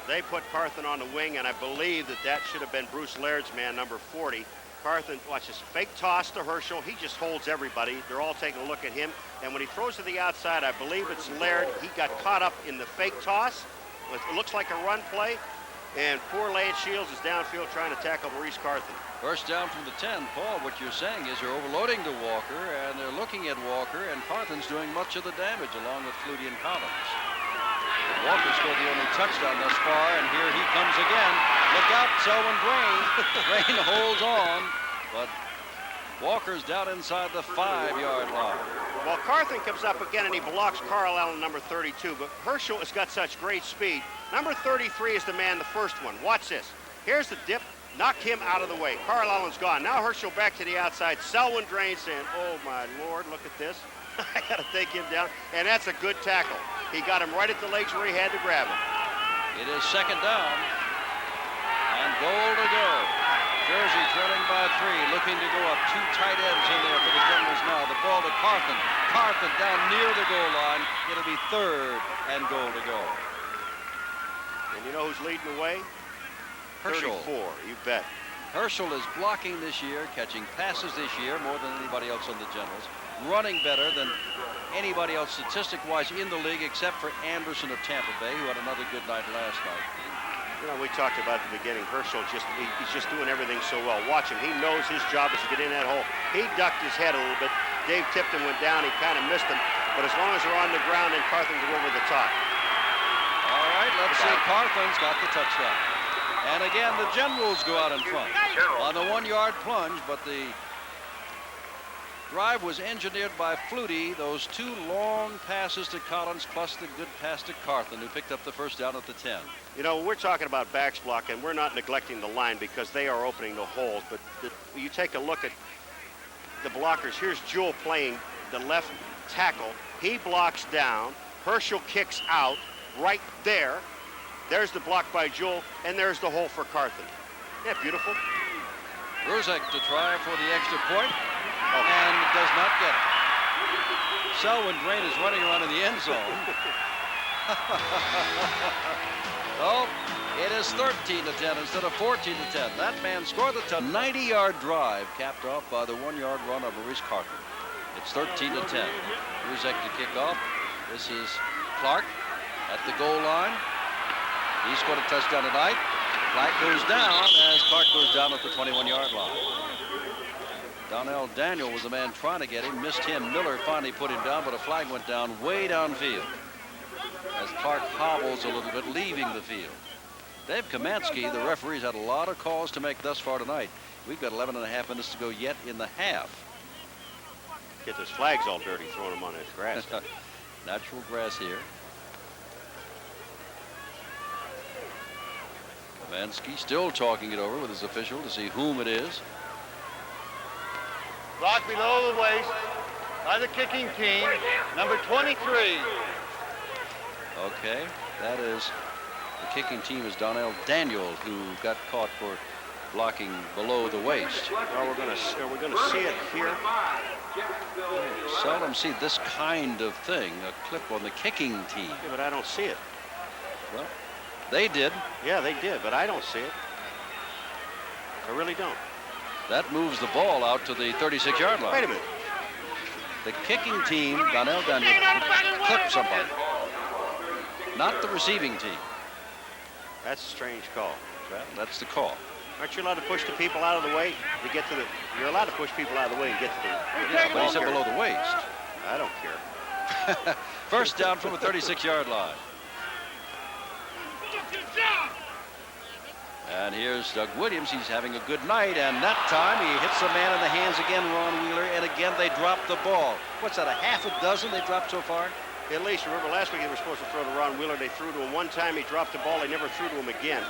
They put Carthen on the wing, and I believe that should have been Bruce Laird's man, number 40. Carthen, watch this fake toss to Herschel. He just holds everybody. They're all taking a look at him. And when he throws to the outside, I believe it's Laird. He got caught up in the fake toss. It looks like a run play. And poor Lance Shields is downfield trying to tackle Maurice Carthen. First down from the 10. Paul, what you're saying is they're overloading to Walker, and they're looking at Walker, and Carthen's doing much of the damage along with Flutie and Collins. But Walker scored the only touchdown thus far, and here he comes again. Look out, Selwyn Drain. Drain holds on, but Walker's down inside the 5-yard line. Well, Carthen comes up again, and he blocks Carl Allen, number 32, but Herschel has got such great speed. Number 33 is the man, the first one. Watch this. Here's the dip. Knocked him out of the way. Carl Allen's gone. Now Herschel back to the outside. Selwyn Drain saying, oh, my Lord, look at this. I got to take him down. And that's a good tackle. He got him right at the legs where he had to grab him. It is second down. And goal to go. Jersey trailing by 3, looking to go up. Two tight ends in there for the Generals now. The ball to Carthen. Carthen down near the goal line. It'll be third and goal to go. And you know who's leading the way? Herschel. 34, you bet. Herschel is blocking this year, catching passes this year more than anybody else on the Generals, running better than anybody else statistic-wise in the league except for Anderson of Tampa Bay, who had another good night last night. You know, we talked about at the beginning, Herschel he's just doing everything so well. Watch him. He knows his job is to get in that hole. He ducked his head a little bit. Dave Tipton went down. He kind of missed him. But as long as they're on the ground, then Carthen go over the top. All right, let's see. Carthen's got the touchdown. And again, the Generals go out in front on the 1-yard plunge, but the drive was engineered by Flutie. Those two long passes to Collins plus the good pass to Carthen, who picked up the first down at the 10. You know, we're talking about backs block, and we're not neglecting the line because they are opening the holes. But you take a look at the blockers. Here's Jewell playing the left tackle. He blocks down. Herschel kicks out right there. There's the block by Jewell, and there's the hole for Carthen. Isn't that beautiful? Bruzek to try for the extra point, and does not get it. Selwyn Drain is running around in the end zone. Oh, it is 13-10 instead of 14-10. That man scored the 90-yard drive, capped off by the 1-yard run of Maurice Carthen. It's 13-10. Bruzek to kick off. This is Clark at the goal line. He scored a touchdown tonight. Flag goes down as Clark goes down at the 21-yard line. Donnell Daniel was the man trying to get him, missed him. Miller finally put him down, but a flag went down way downfield as Clark hobbles a little bit, leaving the field. Dave Kamansky, the referee's had a lot of calls to make thus far tonight. We've got 11 and a half minutes to go yet in the half. Get those flags all dirty, throwing them on that grass. Natural grass here. Kamansky still talking it over with his official to see whom it is. Blocked below the waist by the kicking team, number 23. Okay, that is, the kicking team is Donnell Daniels, who got caught for blocking below the waist. Well, we're going to see it here. Seldom see this kind of thing, a clip on the kicking team. Yeah, but I don't see it. Well, they did. Yeah, they did, but I don't see it. I really don't. That moves the ball out to the 36-yard line. Wait a minute. The kicking team, Donnell Daniels, clipped somebody. Not the receiving team. That's a strange call. Well, that's the call. Aren't you allowed to push the people out of the way to get to the... You're allowed to push people out of the way and get to the... Yeah, but he said below the waist. I don't care. First down from the 36-yard line. And here's Doug Williams. He's having a good night, and that time he hits the man in the hands again, Ron Wheeler, and again they drop the ball. What's that, a half a dozen they dropped so far? At least, remember last week they were supposed to throw to Ron Wheeler. They threw to him one time. He dropped the ball. They never threw to him again.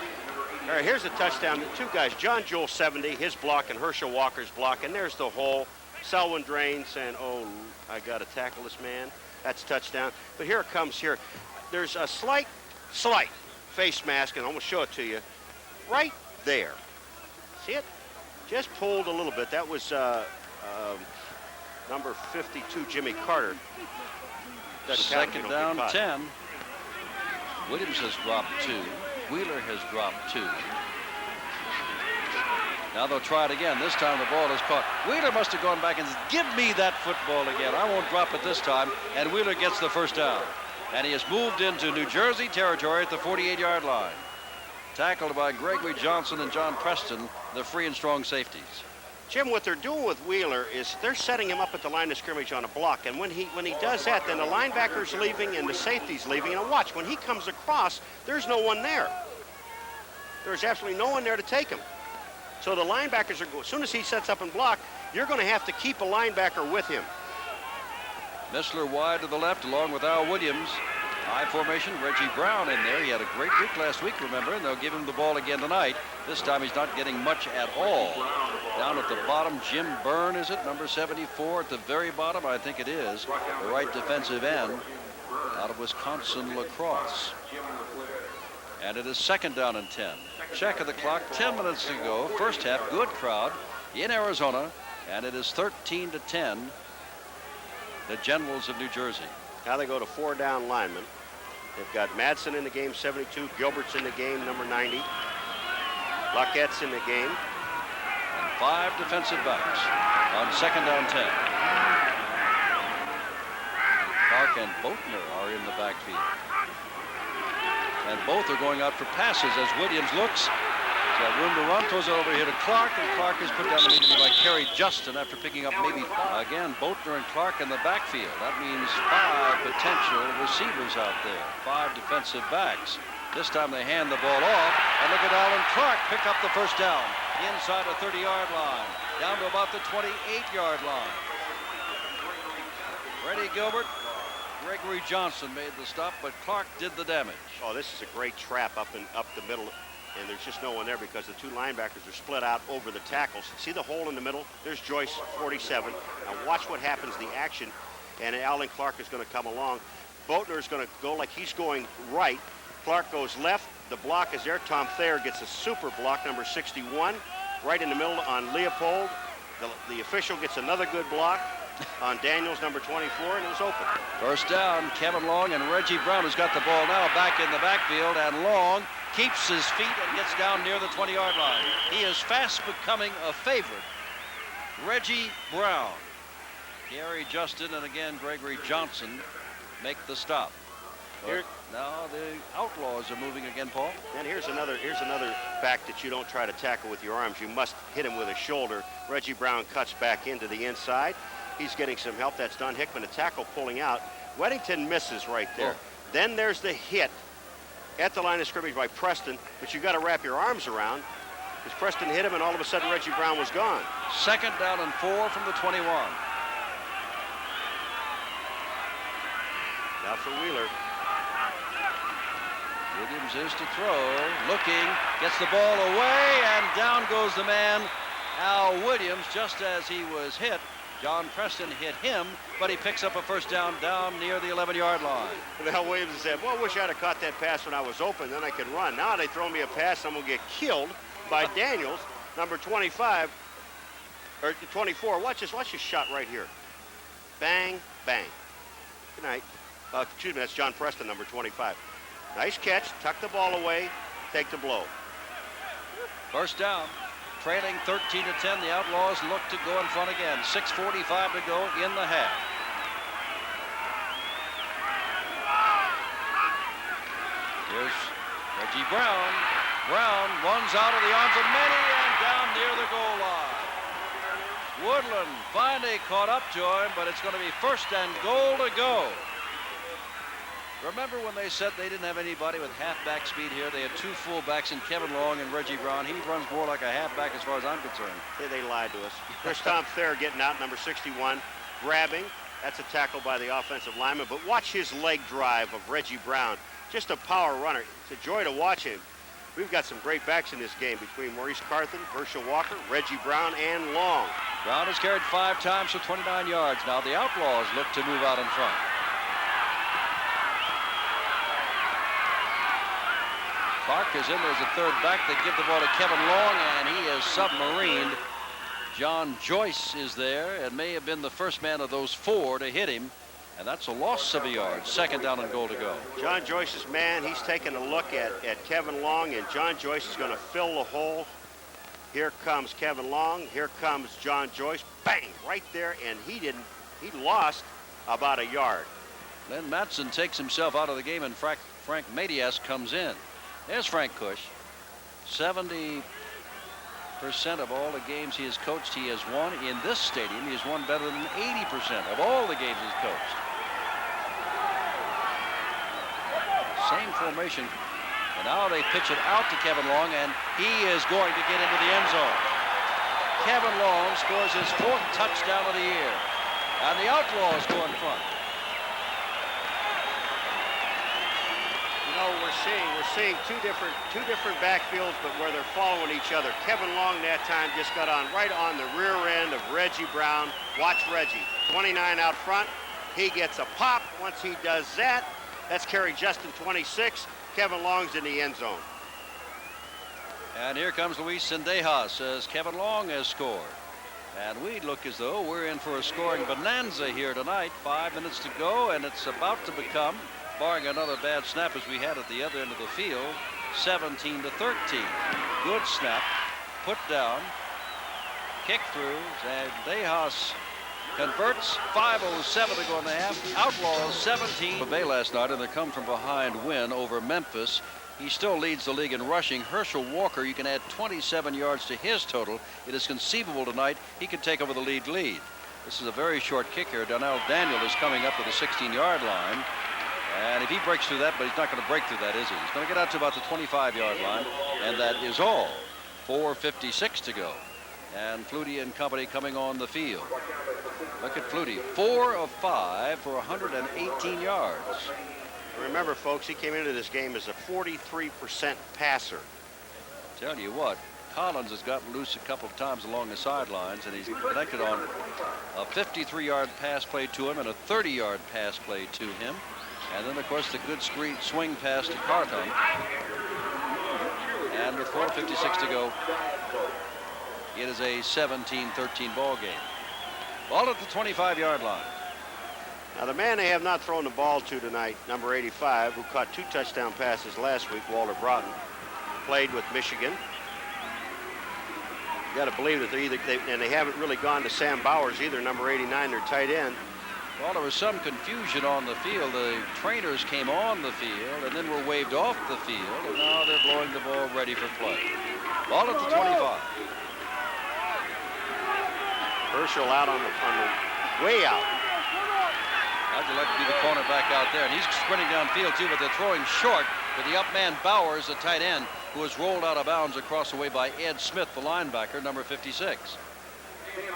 All right, here's the touchdown. Two guys, John Joel 70, his block, and Herschel Walker's block. And there's the hole. Selwyn Drain saying, oh, I got to tackle this man. That's touchdown. But here it comes here. There's a slight face mask, and I'm going to show it to you. Right there. See it? Just pulled a little bit. That was number 52, Jimmy Carter. Second down, 10. Williams has dropped 2. Wheeler has dropped 2. Now they'll try it again. This time the ball is caught. Wheeler must have gone back and said, give me that football again. I won't drop it this time. And Wheeler gets the first down. And he has moved into New Jersey territory at the 48-yard line. Tackled by Gregory Johnson and John Preston, the free and strong safeties. Jim, what they're doing with Wheeler is they're setting him up at the line of scrimmage on a block. And when he does that, then the linebacker's leaving and the safety's leaving. And watch, when he comes across, there's no one there. There's absolutely no one there to take him. So the linebackers are, as soon as he sets up and block, you're going to have to keep a linebacker with him. Missler wide to the left along with Al Williams. High formation, Reggie Brown in there. He had a great week last week, remember, and they'll give him the ball again tonight. This time he's not getting much at all. Down at the bottom, Jim Byrne, is it? Number 74 at the very bottom, I think it is. The right defensive end out of Wisconsin Lacrosse. And it is second down and 10. Check of the clock, 10 minutes to go. First half, good crowd in Arizona, and it is 13-10. The Generals of New Jersey. Now they go to 4 down linemen. They've got Madsen in the game, 72. Gilbert's in the game, number 90. Lacquette's in the game. And 5 defensive backs on second down 10. Clark and Boatner are in the backfield. And both are going out for passes as Williams looks. He's got room to run, throws it over here to Clark, and Clark is put down immediately by Kerry Justin after picking up maybe, again, Boatner and Clark in the backfield. That means 5 potential receivers out there, 5 defensive backs. This time they hand the ball off, and look at Alan Clark pick up the first down inside the 30-yard line, down to about the 28-yard line. Freddie Gilbert, Gregory Johnson made the stop, but Clark did the damage. Oh, this is a great trap up the middle, and there's just no one there because the 2 linebackers are split out over the tackles. See the hole in the middle? There's Joyce, 47. Now watch what happens, the action, and Alan Clark is going to come along. Boatner is going to go like he's going right. Clark goes left. The block is there. Tom Thayer gets a super block, number 61, right in the middle on Leopold. The official gets another good block on Daniels, number 24, and it was open. First down, Kevin Long and Reggie Brown, who's got the ball now back in the backfield, and Long keeps his feet and gets down near the 20-yard line. He is fast becoming a favorite. Reggie Brown, Gary Justin, and again Gregory Johnson make the stop. But now the Outlaws are moving again, Paul. And here's another back that you don't try to tackle with your arms. You must hit him with a shoulder. Reggie Brown cuts back into the inside. He's getting some help. That's Don Hickman, a tackle pulling out. Weddington misses right there. Oh. Then there's the hit at the line of scrimmage by Preston, but you got to wrap your arms around because Preston hit him, and all of a sudden Reggie Brown was gone. Second down and 4 from the 21. Now for Wheeler. Williams is to throw, looking, gets the ball away, and down goes the man Al Williams, just as he was hit, John Preston hit him, but he picks up a first down near the 11-yard line. And Al Williams said, well, I wish I'd have caught that pass when I was open, then I could run. Now they throw me a pass, I'm going to get killed by Daniels, number 25, or 24. Watch this shot right here. Bang, bang. Good night. Excuse me, that's John Preston, number 25. Nice catch, tuck the ball away, take the blow. First down. Trailing 13-10, the Outlaws look to go in front again. 6:45 to go in the half. Here's Reggie Brown. Brown runs out of the arms of many and down near the goal line. Woodland finally caught up to him, but it's going to be first and goal to go. Remember when they said they didn't have anybody with halfback speed here? They had two fullbacks in Kevin Long and Reggie Brown. He runs more like a halfback as far as I'm concerned. They lied to us. Chris Tom Thayer getting out, number 61, grabbing. That's a tackle by the offensive lineman. But watch his leg drive of Reggie Brown. Just a power runner. It's a joy to watch him. We've got some great backs in this game between Maurice Carthen, Herschel Walker, Reggie Brown, and Long. Brown has carried 5 times for 29 yards. Now the Outlaws look to move out in front. Clark is in there as a third back. They give the ball to Kevin Long, and he is submarined. John Joyce is there and may have been the first man of those 4 to hit him, and that's a loss of a yard. Second down and goal to go. John Joyce's man, he's taking a look at Kevin Long, and John Joyce is going to fill the hole. Here comes Kevin Long. Here comes John Joyce. Bang! Right there, and he lost about a yard. Len Matson takes himself out of the game, and Frank Matias comes in. There's Frank Cush. 70% of all the games he has coached, he has won. In this stadium, he has won better than 80% of all the games he's coached. Same formation. And now they pitch it out to Kevin Long, and he is going to get into the end zone. Kevin Long scores his 4th touchdown of the year. And the Outlaws go in front. We're seeing two different backfields, but where they're following each other. Kevin Long that time just got on right on the rear end of Reggie Brown. Watch Reggie, 29 out front. He gets a pop. Once he does that, that's Kerry Justin, 26. Kevin Long's in the end zone. And here comes Luis Sendejas as Kevin Long has scored. And we look as though we're in for a scoring bonanza here tonight. 5 minutes to go, and it's about to become, barring another bad snap as we had at the other end of the field, 17-13. Good snap, put down, kick through, and Sendejas converts. 5:07 to go in the half. Outlaws 17. Bay last night in the come from behind win over Memphis. He still leads the league in rushing. Herschel Walker, you can add 27 yards to his total. It is conceivable tonight he could take over the lead. This is a very short kick here. Donnell Daniel is coming up to the 16-yard line. And if he breaks through that, but he's not going to break through that, is he? He's going to get out to about the 25-yard line. And that is all. 4:56 to go. And Flutie and company coming on the field. Look at Flutie, 4 of 5 for 118 yards. Remember, folks, he came into this game as a 43% passer. Tell you what, Collins has gotten loose a couple of times along the sidelines, and he's connected on a 53-yard pass play to him and a 30-yard pass play to him. And then, of course, the good swing pass to Carton. And with 4:56 to go, it is a 17-13 ball game. Ball at the 25-yard line. Now, the man they have not thrown the ball to tonight, number 85, who caught 2 touchdown passes last week, Walter Broughton, played with Michigan. You got to believe that they haven't really gone to Sam Bowers either, number 89, their tight end. Well, there was some confusion on the field. The trainers came on the field and then were waved off the field, and now they're blowing the ball ready for play. Ball at the 25. Herschel out on the way out. How'd you like to be the cornerback out there? And he's sprinting downfield too, but they're throwing short with the up man Bowers, the tight end, who was rolled out of bounds across the way by Ed Smith, the linebacker, number 56.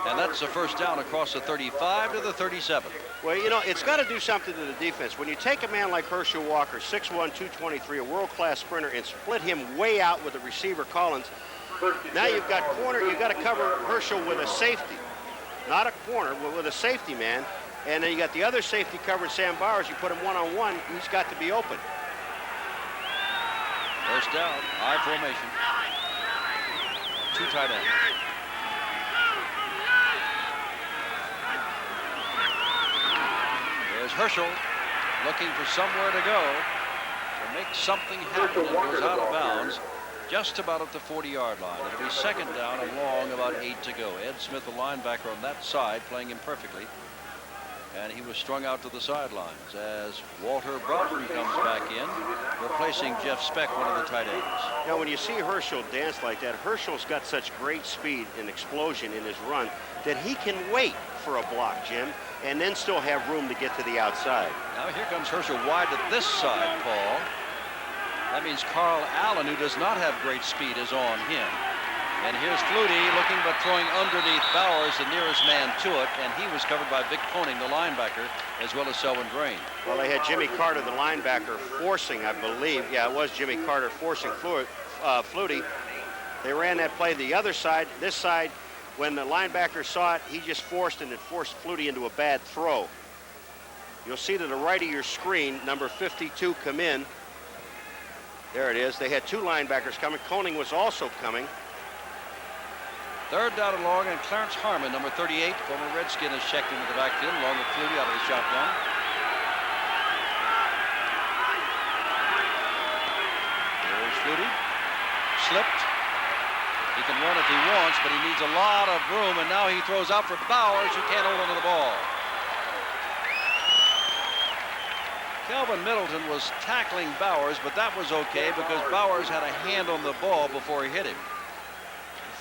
And that's a first down across the 35 to the 37. Well, you know, it's got to do something to the defense. When you take a man like Herschel Walker, 6'1", 223, a world-class sprinter, and split him way out with the receiver Collins, Now you've got corner. You've got to cover Herschel with a safety, not a corner, but with a safety man. And then you got the other safety covering Sam Bowers. You put him one-on-one. He's got to be open. First down, I formation. 2 tight ends. There's Herschel looking for somewhere to go to make something happen. It goes out of bounds just about at the 40-yard line. It'll be second down and long, about 8 to go. Ed Smith, the linebacker on that side, playing him perfectly. And he was strung out to the sidelines as Walter Broughton comes back in, replacing Jeff Speck, one of the tight ends. Now, when you see Herschel dance like that, Herschel's got such great speed and explosion in his run that he can wait for a block, Jim, and then still have room to get to the outside. Now here comes Herschel wide to this side, Paul. That means Carl Allen, who does not have great speed, is on him. And here's Flutie looking but throwing underneath Bowers, the nearest man to it, and he was covered by Vic Koenig, the linebacker, as well as Selwyn Drain. Well, they had Jimmy Carter, the linebacker, forcing, I believe, yeah, it was Jimmy Carter forcing Flutie. They ran that play the other side. This side, when the linebacker saw it, he just forced, and it forced Flutie into a bad throw. You'll see to the right of your screen, number 52 come in. There it is. They had 2 linebackers coming. Koenig was also coming. Third down and long, and Clarence Harmon, number 38, former Redskin, is checked into the backfield along with Flutie out of the shotgun. There's Flutie. Slipped. He can run if he wants, but he needs a lot of room, and now he throws out for Bowers, who can't hold onto the ball. Kelvin Middleton was tackling Bowers, but that was okay because Bowers had a hand on the ball before he hit him.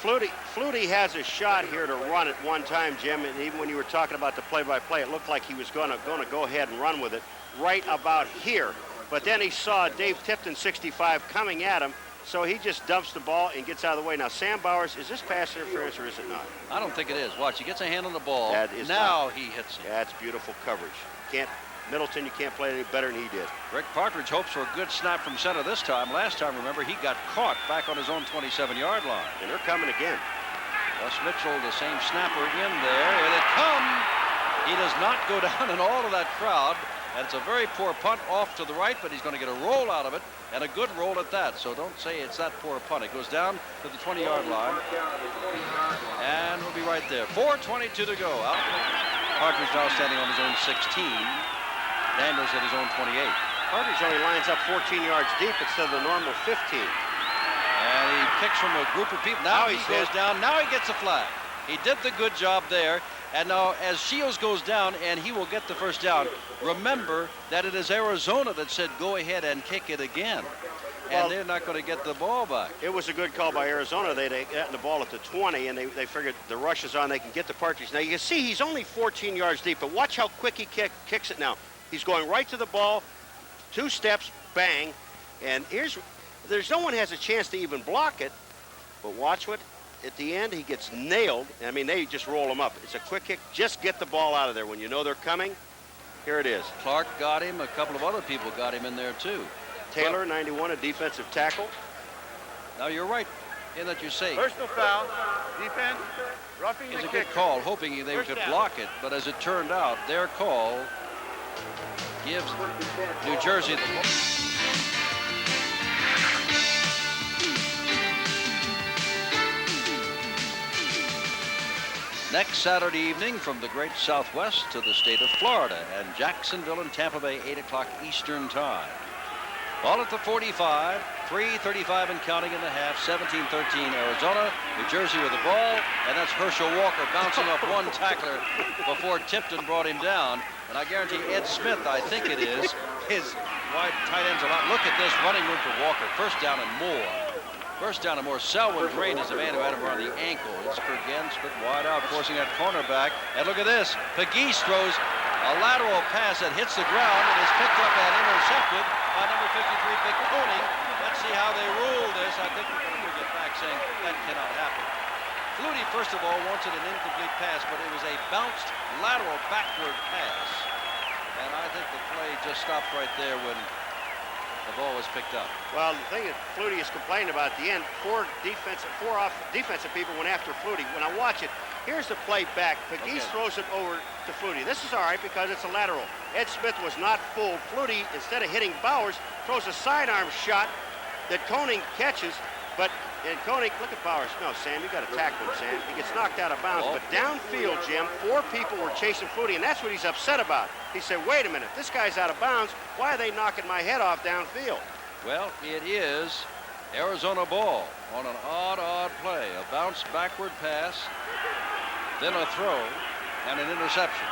Flutie has a shot here to run at one time, Jim, and even when you were talking about the play-by-play, it looked like he was going to go ahead and run with it right about here. But then he saw Dave Tipton, 65, coming at him, so he just dumps the ball and gets out of the way. Now, Sam Bowers, is this pass interference or is it not? I don't think it is. Watch, he gets a hand on the ball. That is now not. He hits him. That's beautiful coverage. Middleton, you can't play any better than he did. Rick Partridge hopes for a good snap from center this time. Last time, remember, he got caught back on his own 27-yard line. And they're coming again. Wes Mitchell, the same snapper in there. Here they come. He does not go down in all of that crowd. And it's a very poor punt off to the right, but he's going to get a roll out of it, and a good roll at that. So don't say it's that poor punt. It goes down to the 20-yard line. And we'll be right there. 4:22 to go. Out. Partridge now standing on his own 16. Daniels at his own 28. Partridge only lines up 14 yards deep instead of the normal 15. And he picks from a group of people. Now he goes down. Now he gets a flag. He did the good job there. And now as Shields goes down, and he will get the first down, remember that it is Arizona that said go ahead and kick it again. And they're not going to get the ball back. It was a good call by Arizona. They got the ball at the 20, and they figured the rush is on. They can get the Partridge. Now, you can see he's only 14 yards deep, but watch how quick he kicks it now. He's going right to the ball, 2 steps, bang. And there's no one has a chance to even block it, but watch what. At the end, he gets nailed. I mean, they just roll him up. It's a quick kick. Just get the ball out of there when you know they're coming. Here it is. Clark got him. A couple of other people got him in there, too. Taylor, 91, a defensive tackle. Now, you're right in that you say. Personal foul, defense, roughing the kicker. kicker. It's a good call, hoping they could block it. But as it turned out, their call gives New Jersey the ball. Next Saturday evening from the great Southwest to the state of Florida and Jacksonville and Tampa Bay, 8 o'clock Eastern time. Ball at the 45, 3:35 and counting in the half, 17-13 Arizona. New Jersey with the ball, and that's Herschel Walker bouncing off one tackler before Tipton brought him down. And I guarantee Ed Smith, I think it is, his wide tight ends a lot. Look at this running room for Walker. First down and more. First down and more. Selwyn Drain is the man who had him around the ankle. It's Kurgan split wide out, forcing that cornerback. And look at this. Pegues throws a lateral pass that hits the ground and is picked up and intercepted by number 53, Vic Koenig. Let's see how they rule this. I think we're going to bring it back saying that cannot happen. Flutie, first of all, wanted an incomplete pass, but it was a bounced lateral backward pass. And I think the play just stopped right there when the ball was picked up. Well, the thing that Flutie is complaining about at the end, four defensive people went after Flutie. When I watch it, here's the play back. McGee throws it over to Flutie. This is all right because it's a lateral. Ed Smith was not fooled. Flutie, instead of hitting Bowers, throws a sidearm shot that Koenig catches, and Koenig, look at Bowers. No, Sam, you got to tackle him, Sam. He gets knocked out of bounds. But downfield, Jim, 4 people were chasing Flutie, and that's what he's upset about. He said, wait a minute, this guy's out of bounds. Why are they knocking my head off downfield? Well, it is Arizona ball on an odd play. A bounce backward pass, then a throw, and an interception.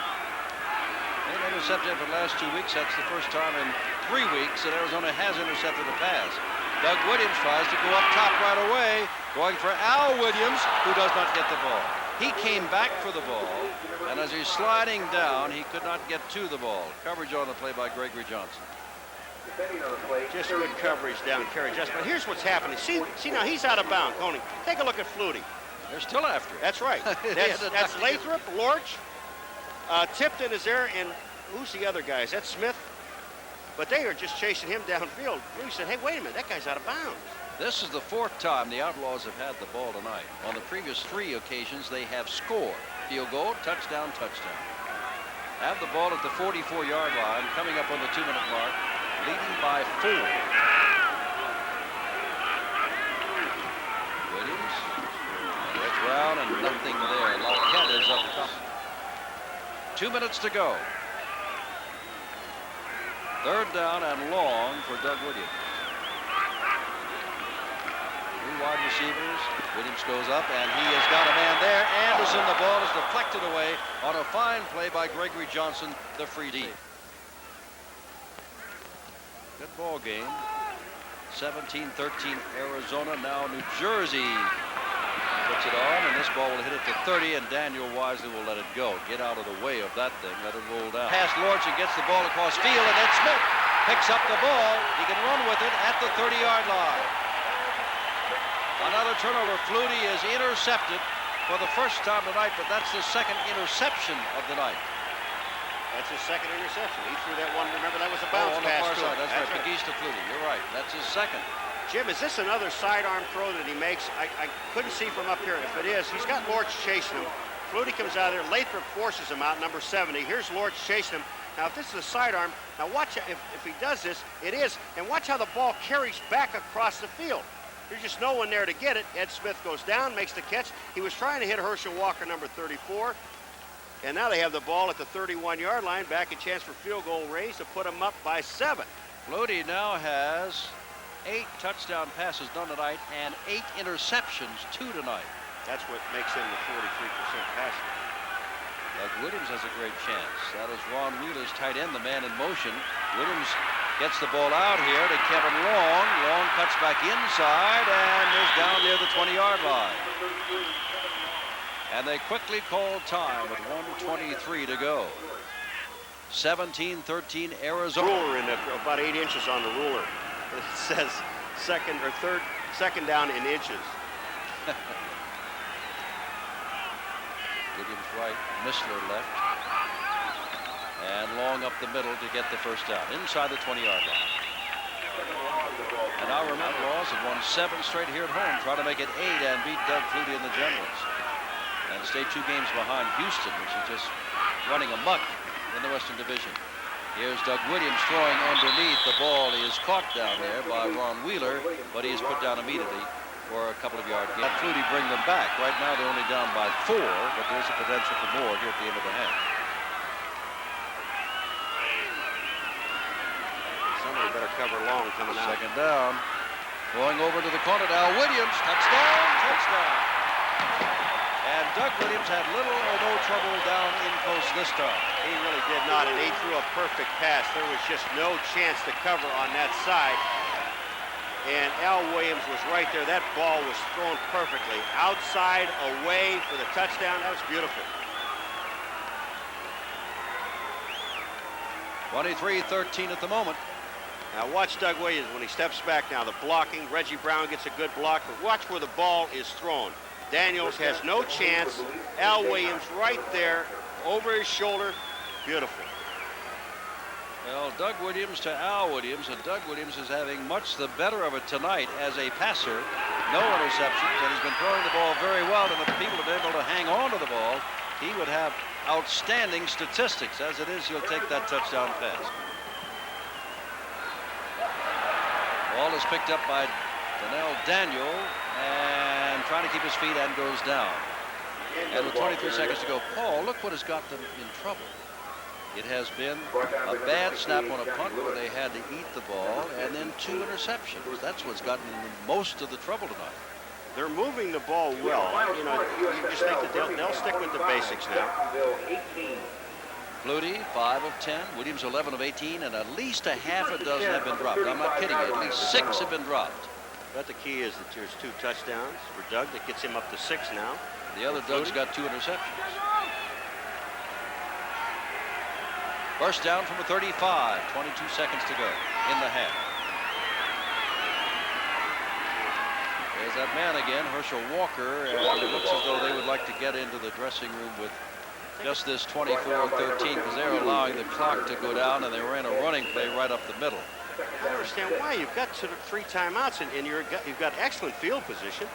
They've intercepted for the last 2 weeks. That's the first time in 3 weeks that Arizona has intercepted a pass. Doug Williams tries to go up top right away, going for Al Williams, who does not get the ball. He came back for the ball, and as he's sliding down, he could not get to the ball. Coverage on the play by Gregory Johnson. Just good coverage down Kerry Just. But here's what's happening. See now he's out of bounds, Koenig. Take a look at Flutie. They're still after it. That's right. That's Lathrop, Lorch, Tipton is there, and who's the other guys? That's Smith. But they are just chasing him downfield. Flutie said, hey, wait a minute, that guy's out of bounds. This is the 4th time the Outlaws have had the ball tonight. On the previous 3 occasions, they have scored. Field goal, touchdown, touchdown. Have the ball at the 44-yard line, coming up on the 2-minute mark, leading by 4. Williams, Red Brown, and nothing there. Lockett is up top. 2 minutes to go. 3rd down and long for Doug Williams. 2 wide receivers. Williams goes up, and he has got a man there. Anderson, the ball is deflected away on a fine play by Gregory Johnson, the free D. Good ball game. 17-13 Arizona. Now New Jersey puts it on, and this ball will hit it to 30, and Daniel wisely will let it go. Get out of the way of that thing. Let it roll down. Past Lorch and gets the ball across field, and Ed Smith picks up the ball. He can run with it at the 30-yard line. Another turnover. Flutie is intercepted for the first time tonight, but that's the 2nd interception of the night. That's his 2nd interception. He threw that one. Remember, that was a bounce on the pass. far side. That's right. McGee's to Flutie. You're right. That's his 2nd. Jim, is this another sidearm throw that he makes? I couldn't see from up here. If it is, he's got Lorch chasing him. Flutie comes out of there. Lathrop forces him out, number 70. Here's Lorch chasing him. Now, if this is a sidearm, now watch if he does this, it is. And watch how the ball carries back across the field. There's just no one there to get it. Ed Smith goes down, makes the catch. He was trying to hit Herschel Walker, number 34. And now they have the ball at the 31-yard line. Back a chance for field goal range to put them up by 7. Flutie now has 8 touchdown passes done tonight and 8 interceptions, 2 tonight. That's what makes him the 43% passer. Doug Williams has a great chance. That is Ron Wheeler's tight end, the man in motion. Williams gets the ball out here to Kevin Long. Long cuts back inside and is down near the 20-yard line. And they quickly call time with 1:23 to go. 17-13 Arizona. Ruler in about 8 inches on the ruler. It says second down in inches. Williams right, Missler left. And Long up the middle to get the first down inside the 20-yard line. And now remember, Outlaws have won 7 straight here at home, trying to make it 8 and beat Doug Flutie and the Generals. And stay 2 games behind Houston, which is just running amok in the Western Division. Here's Doug Williams throwing underneath. The ball is caught down there by Ron Wheeler, but he is put down immediately for a couple of yard gain. Flutie bring them back. Right now they're only down by 4, but there's a potential for more here at the end of the half. Somebody better cover Long coming out. 2nd down. Going over to the corner now. Williams, touchdown, touchdown. And Doug Williams had little or no trouble down in close this time. He really did not, and he threw a perfect pass. There was just no chance to cover on that side. And Al Williams was right there. That ball was thrown perfectly. Outside, away for the touchdown. That was beautiful. 23-13 at the moment. Now watch Doug Williams when he steps back now. The blocking, Reggie Brown gets a good block, but watch where the ball is thrown. Daniels has no chance. Al Williams right there over his shoulder. Beautiful. Well, Doug Williams to Al Williams, and Doug Williams is having much the better of it tonight as a passer. No interceptions, and he's been throwing the ball very well, and if people have been able to hang on to the ball, he would have outstanding statistics. As it is, he'll take that touchdown pass. Ball is picked up by Donnell Daniel, and trying to keep his feet, and goes down. And with 23 seconds to go, Paul, look what has got them in trouble. It has been a bad snap on a punt where they had to eat the ball, and then 2 interceptions. That's what's gotten them in most of the trouble tonight. They're moving the ball well. You know, you just think that they'll stick with the basics now. Flutie, 5 of 10. Williams, 11 of 18, and at least a half a dozen have been dropped. I'm not kidding you. At least 6 have been dropped. But the key is that there's 2 touchdowns for Doug. That gets him up to 6 now. The other Doug's got 2 interceptions. First down from the 35, 22 seconds to go in the half. There's that man again, Herschel Walker, and it looks as though they would like to get into the dressing room with just this 24-13 because they're allowing the clock to go down, and they ran a running play right up the middle. I don't understand why. You've got sort of 3 timeouts, and you've got excellent field position.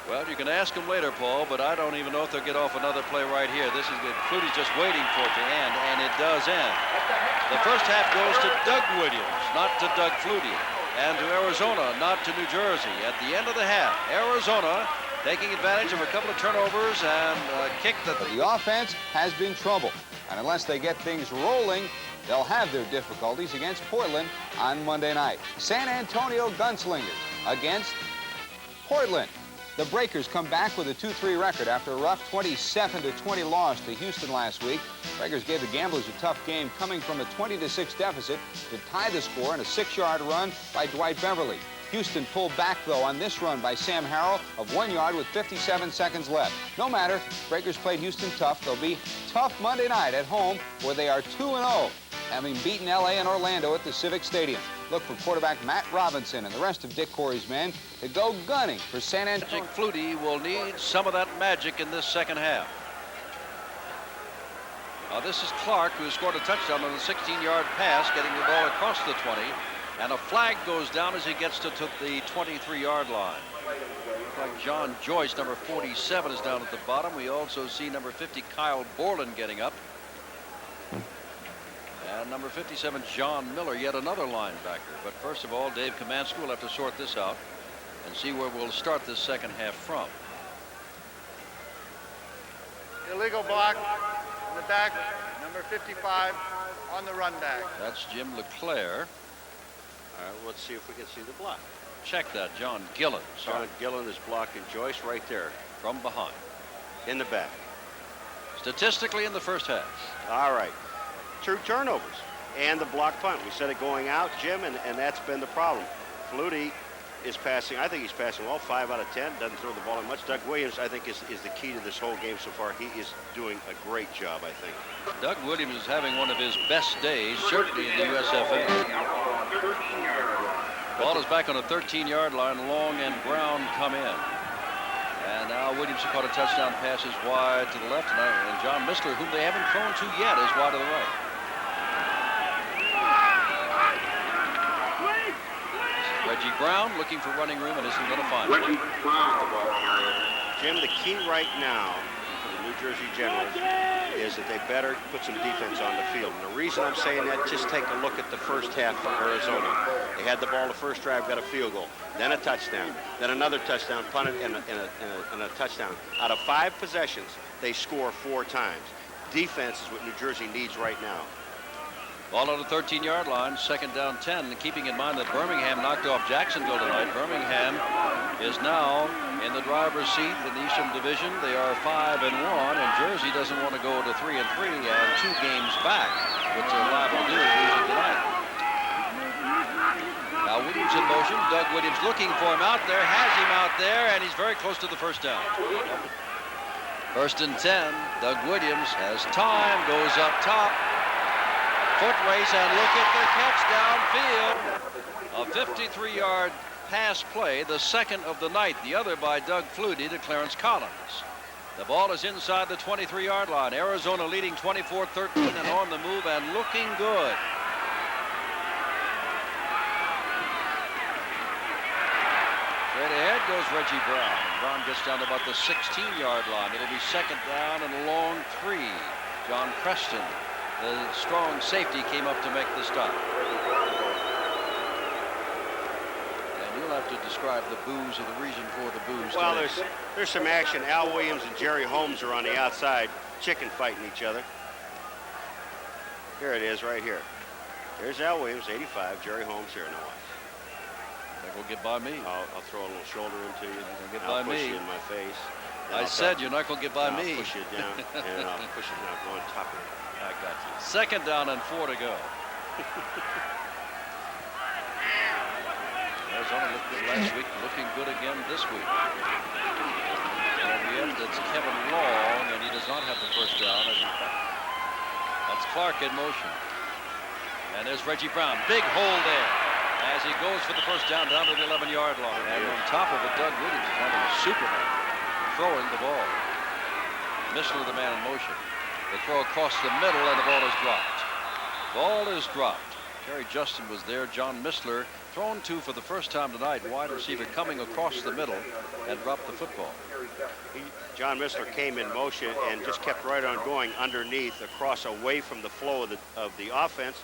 Well, you can ask him later, Paul, but I don't even know if they'll get off another play right here. This is good. Flutie's just waiting for it to end, and it does end. The first half goes to Doug Williams, not to Doug Flutie, and to Arizona, not to New Jersey. At the end of the half, Arizona taking advantage of a couple of turnovers and a kick that the offense has been trouble, and unless they get things rolling, they'll have their difficulties against Portland on Monday night. San Antonio Gunslingers against Portland. The Breakers come back with a 2-3 record after a rough 27-20 loss to Houston last week. Breakers gave the Gamblers a tough game, coming from a 20-6 deficit to tie the score in a 6-yard run by Dwight Beverly. Houston pulled back, though, on this run by Sam Harrell of 1 yard with 57 seconds left. No matter, Breakers played Houston tough. They'll be tough Monday night at home, where they are 2-0, having beaten L.A. and Orlando at the Civic Stadium. Look for quarterback Matt Robinson and the rest of Dick Corey's men to go gunning for San Antonio. Flutie will need some of that magic in this second half. Now this is Clark, who scored a touchdown on a 16-yard pass, getting the ball across the 20, and a flag goes down as he gets to the 23-yard line. Looks like John Joyce, number 47, is down at the bottom. We also see number 50, Kyle Borland, getting up. And number 57, John Miller, yet another linebacker. But first of all, Dave Kamansky will have to sort this out and see where we'll start this second half from. Illegal block in the back, number 55 on the run back. That's Jim LeClaire. All right, let's see if we can see the block. Check that, John Gillen. John Gillen is blocking Joyce right there. From behind. In the back. Statistically in the first half. All right. 2 turnovers and the block punt. We said it going out, Jim, and that's been the problem. Flutie is passing. I think he's passing well, 5 out of 10. Doesn't throw the ball in much. Doug Williams, I think, is the key to this whole game so far. He is doing a great job, I think. Doug Williams is having one of his best days, certainly in the USFL. Ball is back on a 13-yard line. Long and Brown come in. And now Williams caught a touchdown passes wide to the left, and John Mistler, whom they haven't thrown to yet, is wide to the right. Reggie Brown looking for running room and isn't going to find it. Jim, the key right now for the New Jersey Generals is that they better put some defense on the field. And the reason I'm saying that, just take a look at the first half for Arizona. They had the ball the first drive, got a field goal, then a touchdown, then another touchdown, punted, and a touchdown. Out of 5 possessions, they score 4 times. Defense is what New Jersey needs right now. Ball on the 13-yard line, second down 10, keeping in mind that Birmingham knocked off Jacksonville tonight. Birmingham is now in the driver's seat in the Eastern Division. They are 5-1, and Jersey doesn't want to go to 3-3 and 2 games back, which they're liable to do losing tonight. Now Williams in motion. Doug Williams looking for him out there, has him out there, and he's very close to the first down. First and 10. Doug Williams has time, goes up top. Foot race, and look at the catch downfield. A 53-yard pass play, the second of the night, the other by Doug Flutie to Clarence Collins. The ball is inside the 23-yard line. Arizona leading 24-13 and on the move and looking good. goes Reggie Brown. Brown gets down to about the 16-yard line. It'll be second down and a long 3. John Preston, the strong safety, came up to make the stop. And you'll have to describe the boos or the reason for the boos. Well, there's some action. Al Williams and Jerry Holmes are on the outside, chicken fighting each other. Here it is right here. There's Al Williams, 85. Jerry Holmes here. Now watch. Will get by me. I'll throw a little shoulder into you. Get I'll by push me. you in my face. I said you're not going to get by me. I'll push you down, and I'll push you down, go on top of you. I got you. Second down and 4 to go. Arizona looked good last week, looking good again this week. In the end, it's Kevin Long, and he does not have the first down. That's Clark in motion. And there's Reggie Brown. Big hole there as he goes for the first down to the 11-yard line. And on top of it, Doug Williams is kind of a Superman throwing the ball. Missler, the man in motion. They throw across the middle, and the ball is dropped. Ball is dropped. Kerry Justin was there. John Missler thrown to for the first time tonight. Wide receiver coming across the middle and dropped the football. John Missler came in motion and just kept right on going underneath, across, away from the flow of the offense.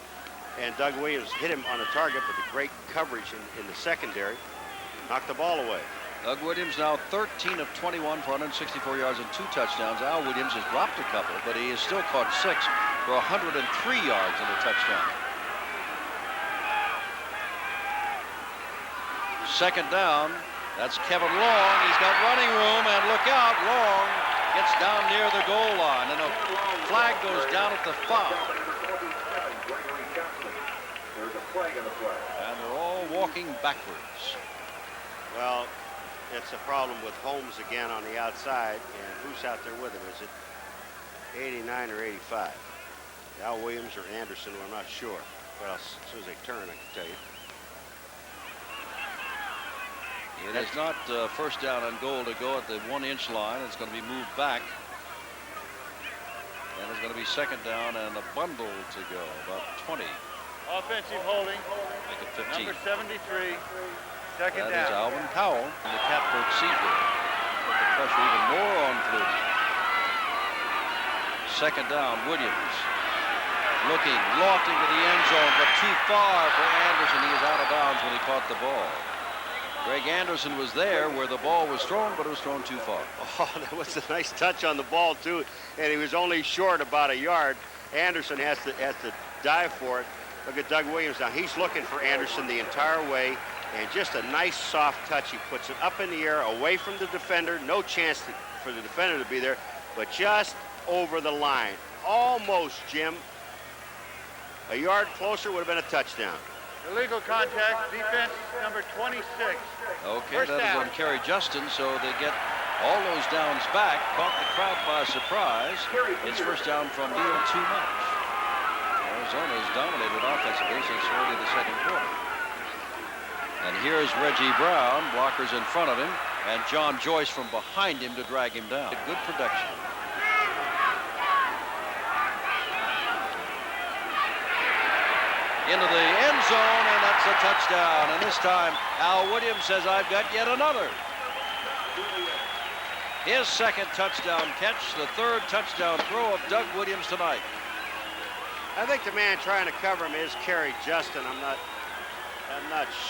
And Doug Williams hit him on a target with a great coverage in the secondary. Knocked the ball away. Doug Williams now 13 of 21 for 164 yards and 2 touchdowns. Al Williams has dropped a couple, but he has still caught 6 for 103 yards and a touchdown. Second down. That's Kevin Long. He's got running room, and look out. Long gets down near the goal line, and a flag goes down at the 5. And they're all walking backwards. Well, it's a problem with Holmes again on the outside, and who's out there with him? Is it 89 or 85? Al Williams or Anderson? Well, I'm not sure. Well, as soon as they turn, I can tell you. It is not first down and goal to go at the 1-inch line. It's going to be moved back. And it's going to be second down and a bundle to go, about 20. Offensive holding. Make it 15. Number 73. Second That is down. Alvin Powell and the Catbird Seagull. Put the pressure even more on Flutie. Second down, Williams. Looking, lofting to the end zone, but too far for Anderson. He was out of bounds when he caught the ball. Greg Anderson was there where the ball was thrown, but it was thrown too far. Oh, that was a nice touch on the ball, too, and he was only short about a yard. Anderson has to dive for it. Look at Doug Williams now. He's looking for Anderson the entire way, and just a nice soft touch. He puts it up in the air, away from the defender. No chance for the defender to be there, but just over the line. Almost, Jim. A yard closer would have been a touchdown. Illegal contact, defense number 26. Okay, First that is down. on Kerry Justin, so they get all those downs back. Caught the crowd by surprise. It's first down from Neal too much. Arizona has dominated offensively since early the second quarter. And here's Reggie Brown, blockers in front of him, and John Joyce from behind him to drag him down. Good production. Into the end zone, and that's a touchdown. And this time, Al Williams says, I've got yet another. His second touchdown catch, the third touchdown throw of Doug Williams tonight. I think the man trying to cover him is Kerry Justin. I'm not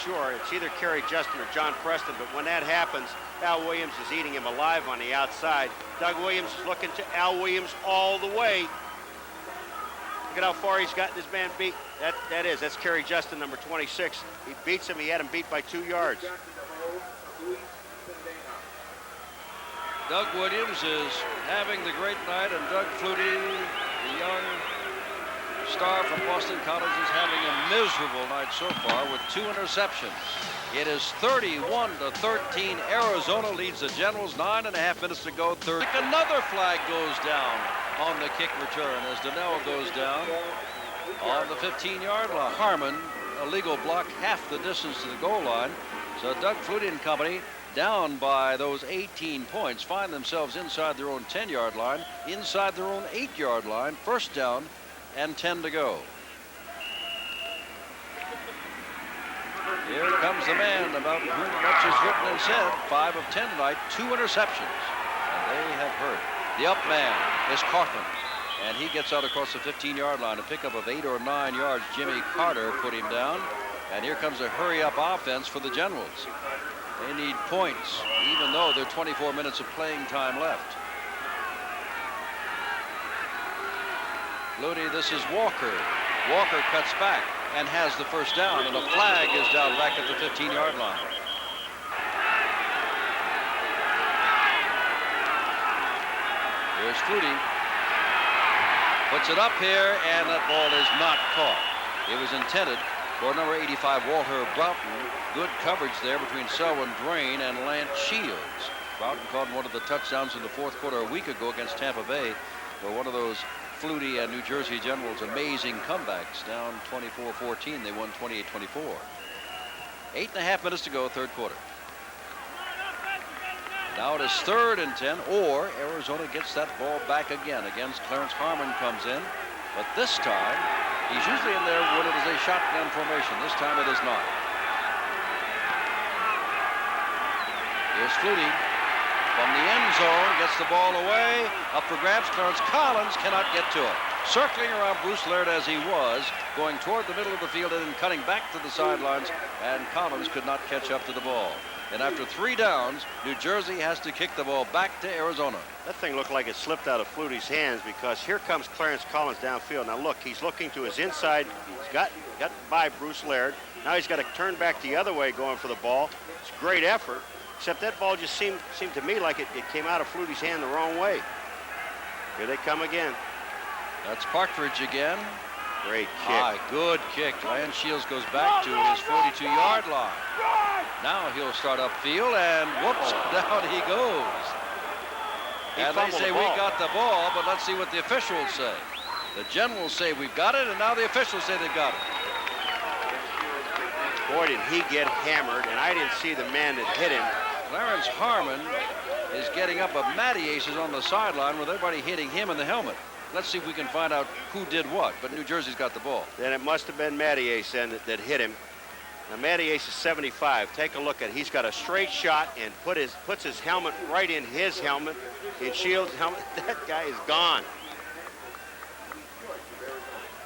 sure. It's either Kerry Justin or John Preston, but when that happens, Al Williams is eating him alive on the outside. Doug Williams is looking to Al Williams all the way. Look at how far he's gotten his man beat. That's Kerry Justin, number 26. He beats him. He had him beat by 2 yards. Doug Williams is having the great night, and Doug Flutie, the young star from Boston College, is having a miserable night so far with 2 interceptions. It is 31-13. Arizona leads the Generals. 9.5 minutes to go. Third. Another flag goes down on the kick return as Donnell goes down on the 15-yard line. Harmon, a legal block half the distance to the goal line. So Doug Flutie and company, down by those 18 points, find themselves inside their own 10-yard line, inside their own 8-yard line. First down and 10 to go. Here comes the man about whom much is written and said. 5 of 10 tonight, 2 interceptions. And they have hurt. The up man is Carthen. And he gets out across the 15-yard line. A pickup of 8 or 9 yards. Jimmy Carter put him down. And here comes a hurry-up offense for the Generals. They need points, even though there are 24 minutes of playing time left. Flutie, this is Walker. Walker cuts back and has the first down, and a flag is down back at the 15-yard line. Here's Flutie. Puts it up here, and that ball is not caught. It was intended for number 85, Walter Broughton. Good coverage there between Selwyn Drain and Lance Shields. Broughton caught one of the touchdowns in the fourth quarter a week ago against Tampa Bay for one of those Flutie and New Jersey Generals' amazing comebacks. Down 24-14, they won 28-24. 8.5 minutes to go, third quarter. Now it is 3rd and 10, or Arizona gets that ball back again. Against Clarence Harmon comes in, but this time he's usually in there when it is a shotgun formation. This time it is not. Here's Flutie from the end zone, gets the ball away, up for grabs. Clarence Collins cannot get to it. Circling around Bruce Laird as he was, going toward the middle of the field and then cutting back to the sidelines, and Collins could not catch up to the ball. And after 3 downs, New Jersey has to kick the ball back to Arizona. That thing looked like it slipped out of Flutie's hands, because here comes Clarence Collins downfield. Now look, he's looking to his inside. He's got by Bruce Laird. Now he's got to turn back the other way going for the ball. It's a great effort, except that ball just seemed to me like it came out of Flutie's hand the wrong way. Here they come again. That's Partridge again. Great kick. Good kick. Lance Shields goes back to his 42-yard line. Now he'll start upfield, and whoops, down he goes. And they say we got the ball, but let's see what the officials say. The Generals say we've got it, and now the officials say they got it. Boy, did he get hammered, and I didn't see the man that hit him. Clarence Harmon is getting up, but Matty Ace is on the sideline with everybody hitting him in the helmet. Let's see if we can find out who did what, but New Jersey's got the ball. Then it must have been Matty Ace then that hit him. Now Matty Ace is 75. Take a look at it. He's got a straight shot and puts his helmet right in his helmet, in Shields' helmet. That guy is gone.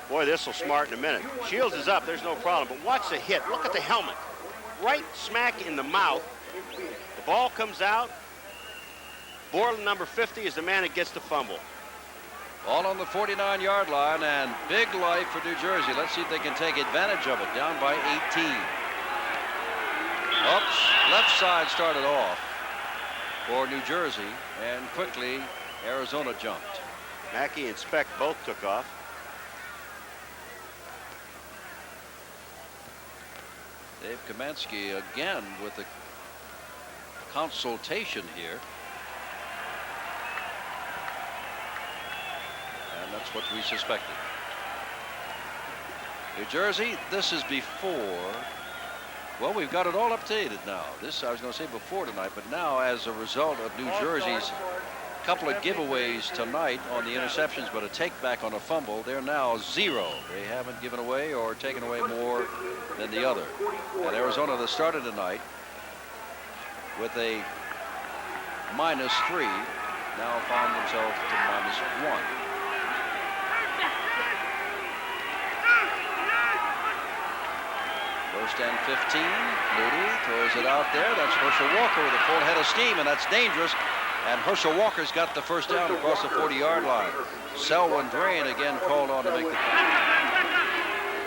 Boy, this will smart in a minute. Shields is up, there's no problem, but watch the hit. Look at the helmet. Right smack in the mouth. The ball comes out. Borland, number 50, is the man that gets the fumble. All on the 49-yard line, and big life for New Jersey. Let's see if they can take advantage of it. Down by 18. Oops, left side started off for New Jersey, and quickly Arizona jumped. Mackey and Speck both took off. Dave Kamansky again with a consultation here. And that's what we suspected. New Jersey, this is before. Well, we've got it all updated now. This I was going to say before tonight, but now as a result of New Jersey's couple of giveaways tonight on the interceptions, but a take back on a fumble, they're now 0. They haven't given away or taken away more than the other. And Arizona, that started tonight with a -3, now found themselves to -1. First and 15. Flutie throws it out there. That's Herschel Walker with a full head of steam, and that's dangerous. And Herschel Walker's got the first down across the 40-yard line. Selwyn Drain again called on to make the play.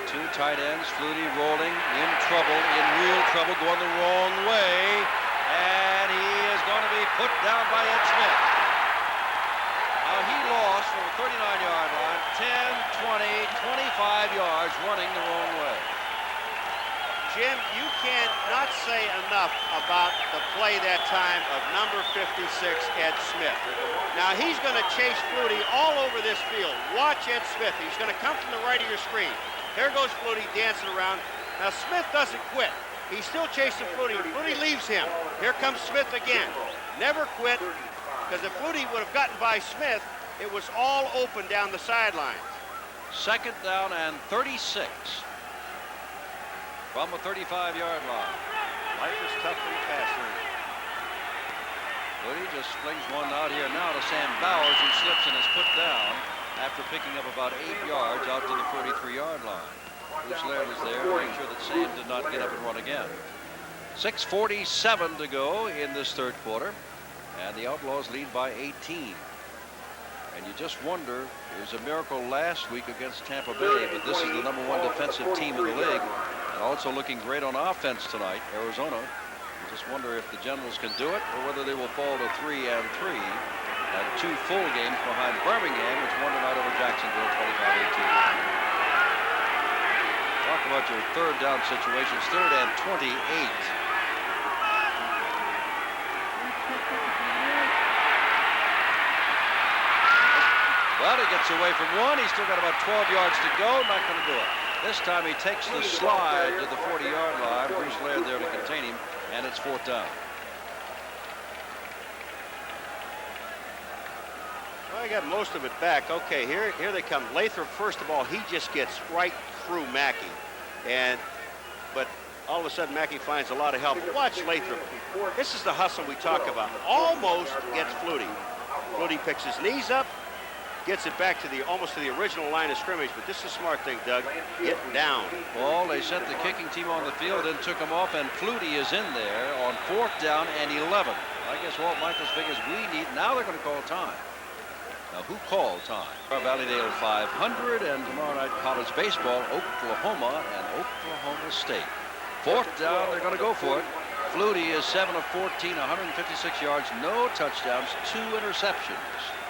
2 tight ends. Flutie rolling in trouble, in real trouble, going the wrong way. And he is going to be put down by Ed Smith. Now he lost from the 39-yard line, 10, 20, 25 yards running the wrong way. Jim, you cannot say enough about the play that time of number 56, Ed Smith. Now he's going to chase Flutie all over this field. Watch Ed Smith. He's going to come from the right of your screen. Here goes Flutie dancing around. Now Smith doesn't quit. He's still chasing Flutie. Flutie leaves him. Here comes Smith again. Never quit, because if Flutie would have gotten by Smith, it was all open down the sidelines. 2nd down and 36. from the 35-yard line. Life is tough in the pass lane. Flutie just flings one out here now to Sam Bowers, who slips and is put down after picking up about 8 yards out to the 43-yard line. Bruce Laird was there to make sure that Sam did not get up and run again. 6:47 to go in this third quarter, and the Outlaws lead by 18. And you just wonder, it was a miracle last week against Tampa Bay, but this is the #1 defensive team in the league, and also looking great on offense tonight, Arizona. You just wonder if the Generals can do it, or whether they will fall to 3-3 and 2 full games behind Birmingham, which won tonight over Jacksonville 25-18. Talk about your third down situations, 3rd and 28. Well, he gets away from one. He's still got about 12 yards to go. Not going to do it. This time he takes the slide to the 40-yard line. Bruce Laird there to contain him, and it's 4th down. Well, I got most of it back. Okay, here they come. Lathrop, first of all, he just gets right through Mackey. But all of a sudden, Mackey finds a lot of help. Watch Lathrop. This is the hustle we talk about. Almost gets Flutie. Flutie picks his knees up, gets it back to almost to the original line of scrimmage. But this is a smart thing, Doug. Get down. Well, they sent the kicking team on the field and took him off, and Flutie is in there on 4th down and 11. I guess Walt Michaels figures now they're going to call time. Now, who called time? Valleydale 500, and tomorrow night college baseball, Oklahoma and Oklahoma State. 4th down, they're going to go for it. Flutie is 7 of 14, 156 yards, no touchdowns, 2 interceptions.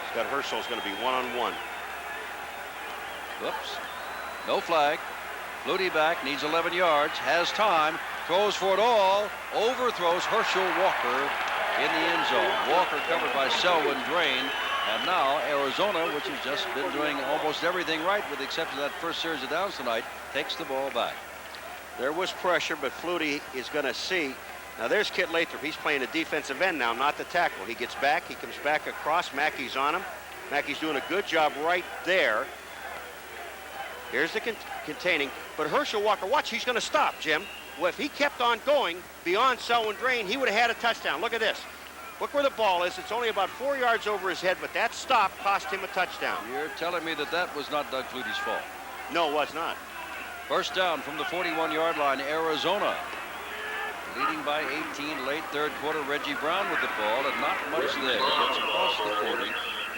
Scott Herschel's going to be one-on-one. Whoops. No flag. Flutie back, needs 11 yards, has time, throws for it all, overthrows Herschel Walker in the end zone. Walker covered by Selwyn Drain. And now Arizona, which has just been doing almost everything right with the exception of that first series of downs tonight, takes the ball back. There was pressure, but Flutie is going to see. Now there's Kit Lathrop. He's playing a defensive end now, not the tackle. He gets back. He comes back across. Mackey's on him. Mackey's doing a good job right there. Here's the containing. But Herschel Walker, watch, he's going to stop, Jim. Well, if he kept on going beyond Selwyn Drain, he would have had a touchdown. Look at this. Look where the ball is. It's only about 4 yards over his head, but that stop cost him a touchdown. You're telling me that was not Doug Flutie's fault? No, it was not. First down from the 41-yard line, Arizona. Leading by 18, late third quarter, Reggie Brown with the ball, and not much there. Gets across the 40.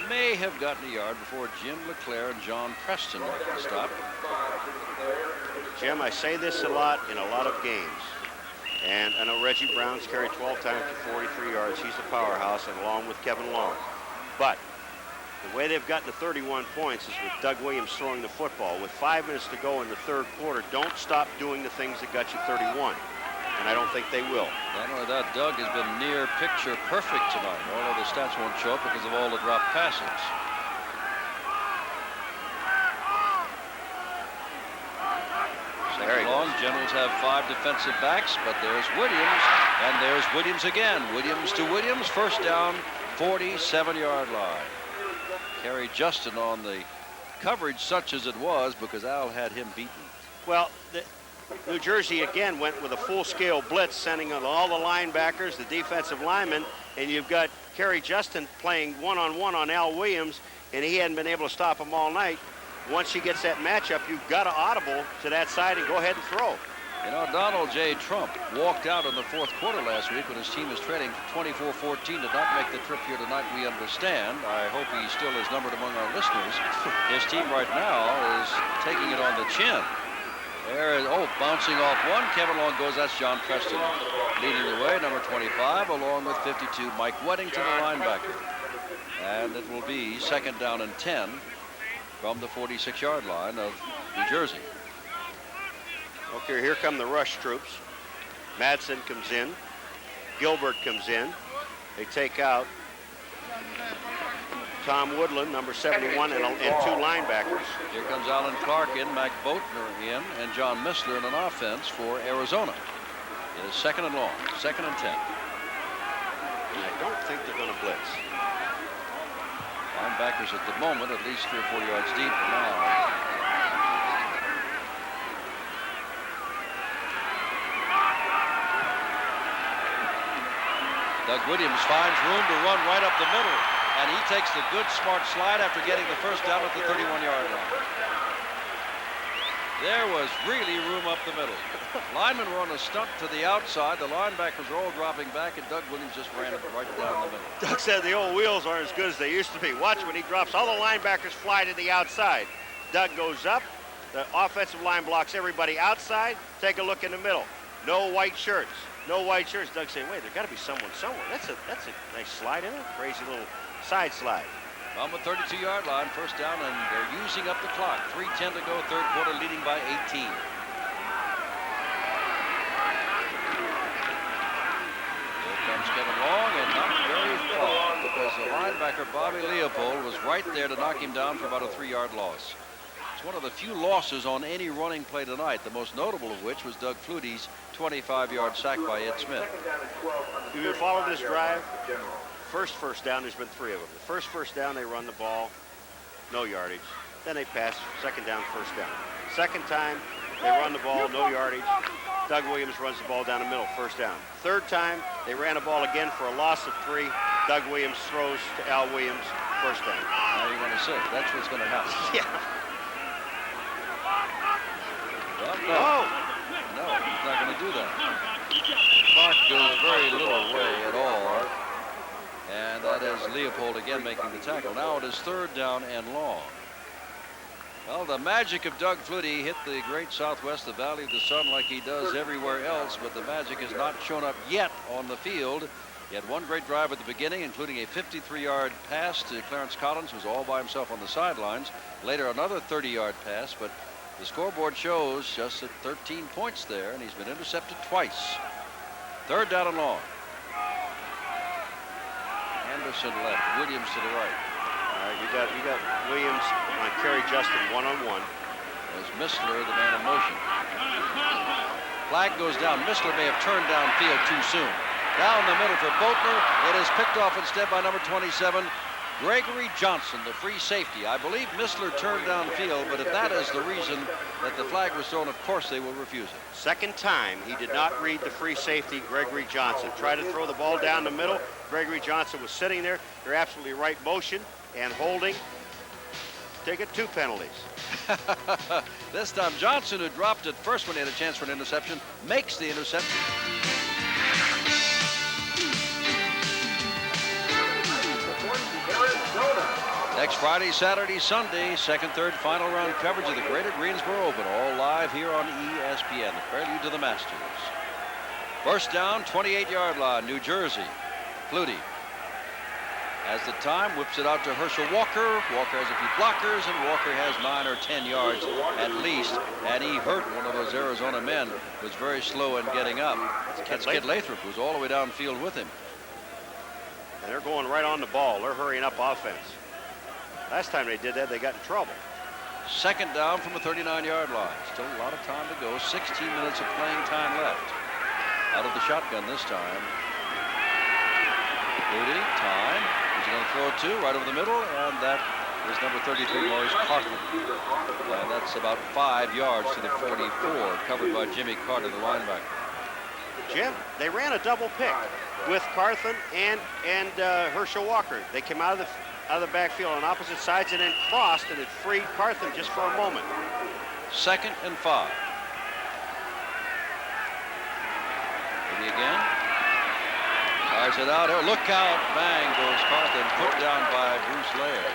May have gotten a yard before Jim LeClaire and John Preston make the stop. Jim, I say this a lot in a lot of games. And I know Reggie Brown's carried 12 times for 43 yards. He's a powerhouse, and along with Kevin Long. But the way they've gotten to 31 points is with Doug Williams throwing the football. With 5 minutes to go in the third quarter, don't stop doing the things that got you 31. And I don't think they will. Not only that, Doug has been near picture perfect tonight. Although the stats won't show up because of all the dropped passes. Second long, Generals have 5 defensive backs, but there's Williams, and there's Williams again. Williams to Williams, first down, 47-yard line. Kerry Justin on the coverage such as it was because Al had him beaten. Well, New Jersey again went with a full-scale blitz, sending on all the linebackers, the defensive linemen, and you've got Kerry Justin playing one-on-one on Al Williams, and he hadn't been able to stop him all night. Once he gets that matchup, you've got to audible to that side and go ahead and throw. You know, Donald J. Trump walked out in the fourth quarter last week when his team was trailing 24-14. Did not make the trip here tonight, we understand. I hope he still is numbered among our listeners. His team right now is taking it on the chin. There is, bouncing off one. Kevin Long goes, that's John Preston leading the way, number 25, along with 52, Mike Weddington, the linebacker. And it will be second down and 10 from the 46-yard line of New Jersey. Okay, here come the rush troops. Madsen comes in. Gilbert comes in. They take out Tom Woodland, number 71, and 2 linebackers. Here comes Alan Clark in, Mac Boatner in, and John Missler in an offense for Arizona. It is second and long, second and 10. And I don't think they're going to blitz. Linebackers at the moment at least 3 or 4 yards deep now. Doug Williams finds room to run right up the middle, and he takes the good, smart slide after getting the first down at the 31-yard line. There was really room up the middle. Linemen were on a stunt to the outside. The linebackers were all dropping back, and Doug Williams just ran it right down the middle. Doug said the old wheels aren't as good as they used to be. Watch when he drops. All the linebackers fly to the outside. Doug goes up. The offensive line blocks everybody outside. Take a look in the middle. No white shirts. No white shirts. Doug saying, wait, there's got to be someone somewhere. That's a nice slide, isn't it? Crazy little side slide. On the 32-yard line, first down, and they're using up the clock. 3:10 to go, third quarter, leading by 18. Here comes Kevin Long, and not very far, because the linebacker, Bobby Leopold, was right there to knock him down for about a 3-yard loss. It's one of the few losses on any running play tonight, the most notable of which was Doug Flutie's 25-yard sack by Ed Smith. You follow this drive? First down, there's been 3 of them. The first down, they run the ball, no yardage. Then they pass, second down, first down. Second time, they run the ball, no yardage. Doug Williams runs the ball down the middle, first down. Third time, they ran the ball again for a loss of 3. Doug Williams throws to Al Williams, first down. Now you're going to say, that's what's going to happen. Yeah. Well, no, he's not going to do that. Clock goes very little way at all. And that is Leopold again making the tackle. Now it is third down and long. Well, the magic of Doug Flutie hit the great Southwest, the Valley of the Sun, like he does everywhere else, but the magic has not shown up yet on the field. He had one great drive at the beginning, including a 53-yard pass to Clarence Collins, who was all by himself on the sidelines. Later, another 30-yard pass, but the scoreboard shows just at 13 points there, and he's been intercepted twice. Third down and long. Anderson left, Williams to the right. All right, you got Williams on Kerry Justin one-on-one. There's Missler, the man in motion. Flag goes down. Missler may have turned downfield too soon. Down the middle for Boatner. It is picked off instead by number 27, Gregory Johnson, the free safety. I believe Missler turned downfield, but if that is the reason that the flag was thrown, of course they will refuse it. Second time, he did not read the free safety, Gregory Johnson. Tried to throw the ball down the middle. Gregory Johnson was sitting there. You're absolutely right. Motion and holding. Take it 2 penalties. This time, Johnson, who dropped it first when he had a chance for an interception, makes the interception. Next Friday, Saturday, Sunday, second, third, final round coverage of the Greater Greensboro Open, all live here on ESPN, the prelude to the Masters. First down, 28-yard line, New Jersey. Flutie has the time, whips it out to Herschel Walker. Walker has a few blockers, and Walker has 9 or 10 yards at least, and he hurt one of those Arizona men, was very slow in getting up. That's Kid Lathrop, who's all the way downfield with him. And they're going right on the ball. They're hurrying up offense. Last time they did that, they got in trouble. Second down from the 39-yard line. Still a lot of time to go. 16 minutes of playing time left. Out of the shotgun this time. Flutie, time. He's going to throw it to right over the middle, and that is number 33, Maurice Cartman. And that's about 5 yards to the 44, covered by Jimmy Carter, the linebacker. Jim, they ran a double pick with Carthan and Herschel Walker. They came out of the backfield on opposite sides and then crossed, and it freed Carthan just for a moment. Second and 5. Maybe again. Fires it out. Oh, look out. Bang goes Carthan, put down by Bruce Laird.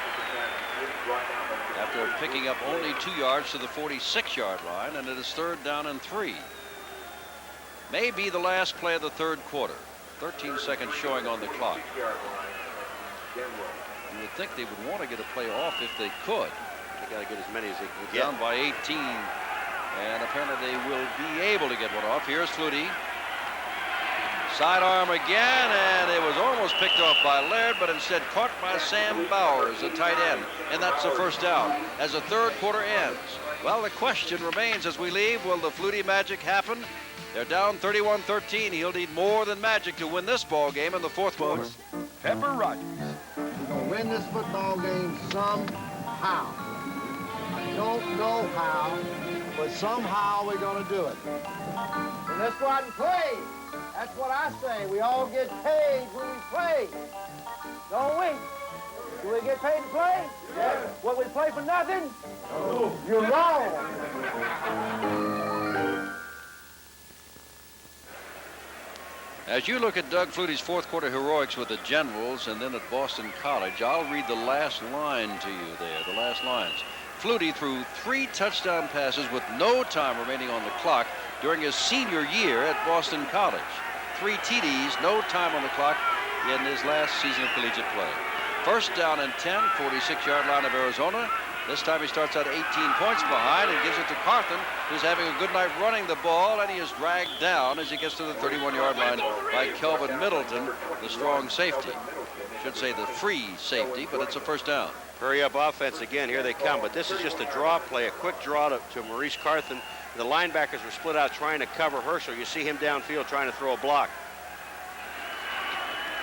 After picking up only 2 yards to the 46-yard line, and it is third down and 3. May be the last play of the third quarter. 13 seconds showing on the clock. You would think they would want to get a play off if they could. They got to get as many as they can get. Down by 18, and apparently they will be able to get one off. Here's Flutie. Sidearm again, and it was almost picked off by Laird, but instead caught by Sam Bowers, the tight end, and that's the first down as the third quarter ends. Well, the question remains as we leave, will the Flutie magic happen? They're down 31-13. He'll need more than magic to win this ball game in the fourth quarter. Pepper Rogers. We're going to win this football game somehow. I don't know how, but somehow we're going to do it. And let's go out and play. That's what I say. We all get paid when we play. Don't we? Do we get paid to play? Yes. Will we play for nothing? No. You're wrong. As you look at Doug Flutie's fourth quarter heroics with the Generals and then at Boston College, I'll read the last line to you there, the last lines. Flutie threw 3 touchdown passes with no time remaining on the clock during his senior year at Boston College. 3 TDs, no time on the clock in his last season of collegiate play. First down and 10, 46-yard line of Arizona. This time he starts out 18 points behind and gives it to Carthen, who's having a good night running the ball, and he is dragged down as he gets to the 31-yard line by Kelvin Middleton, the strong safety. Should say the free safety, but it's a first down. Hurry up offense again. Here they come. But this is just a draw play, a quick draw to Maurice Carthen. The linebackers were split out trying to cover Herschel. You see him downfield trying to throw a block.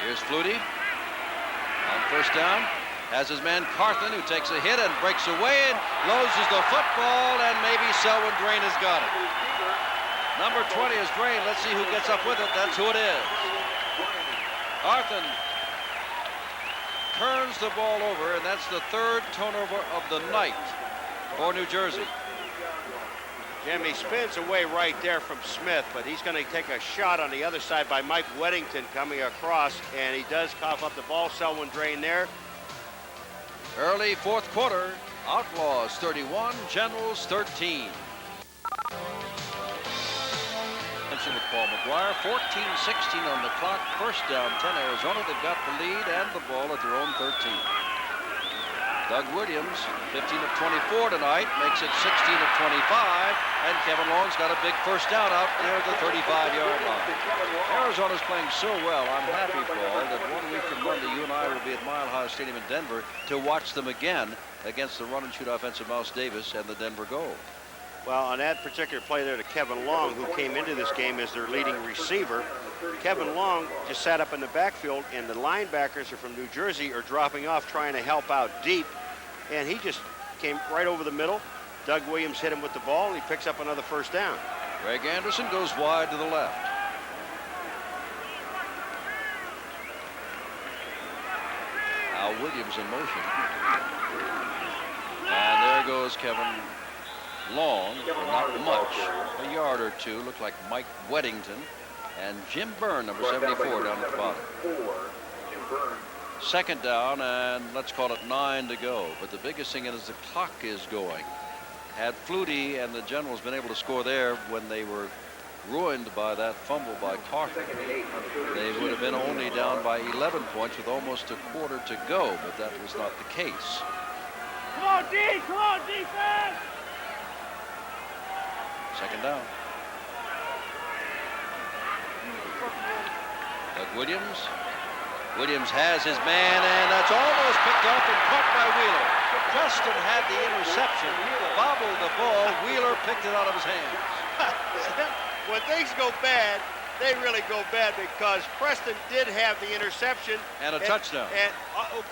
Here's Flutie on first down. Has his man Carthen, who takes a hit and breaks away and loses the football, and maybe Selwyn Drain has got it. Number 20 is Drain. Let's see who gets up with it. That's who it is. Carthen turns the ball over, and that's the 3rd turnover of the night for New Jersey. Jimmy spins away right there from Smith, but he's going to take a shot on the other side by Mike Weddington coming across, and he does cough up the ball. Selwyn Drain there. Early fourth quarter, Outlaws 31, Generals 13. Attention with Paul McGuire, 14-16 on the clock. First down, 10 Arizona. They've got the lead and the ball at their own 13. Doug Williams, 15 of 24 tonight, makes it 16 of 25, and Kevin Long's got a big first down out near the 35-yard line. Arizona's playing so well, I'm happy, Paul, that 1 week from Monday, you and I will be at Mile High Stadium in Denver to watch them again against the run-and-shoot offensive Mouse Davis and the Denver Gold. Well, on that particular play there to Kevin Long, who came into this game as their leading receiver, Kevin Long just sat up in the backfield, and the linebackers are from New Jersey are dropping off trying to help out deep, and he just came right over the middle. Doug Williams hit him with the ball, and he picks up another first down. Greg Anderson goes wide to the left. Al Williams in motion. And there goes Kevin Long, not much, a yard or two. Looked like Mike Weddington. And Jim Byrne, number 74, down at the bottom. Second down, and let's call it 9 to go. But the biggest thing is the clock is going. Had Flutie and the Generals been able to score there when they were ruined by that fumble by Carthen, they would have been only down by 11 points with almost a quarter to go, but that was not the case. Come on, D! Come on, defense! Second down. Doug Williams. Williams has his man, and that's almost picked up and caught by Wheeler. Preston had the interception, bobbled the ball. Wheeler picked it out of his hands. When things go bad, they really go bad, because Preston did have the interception. And a touchdown. And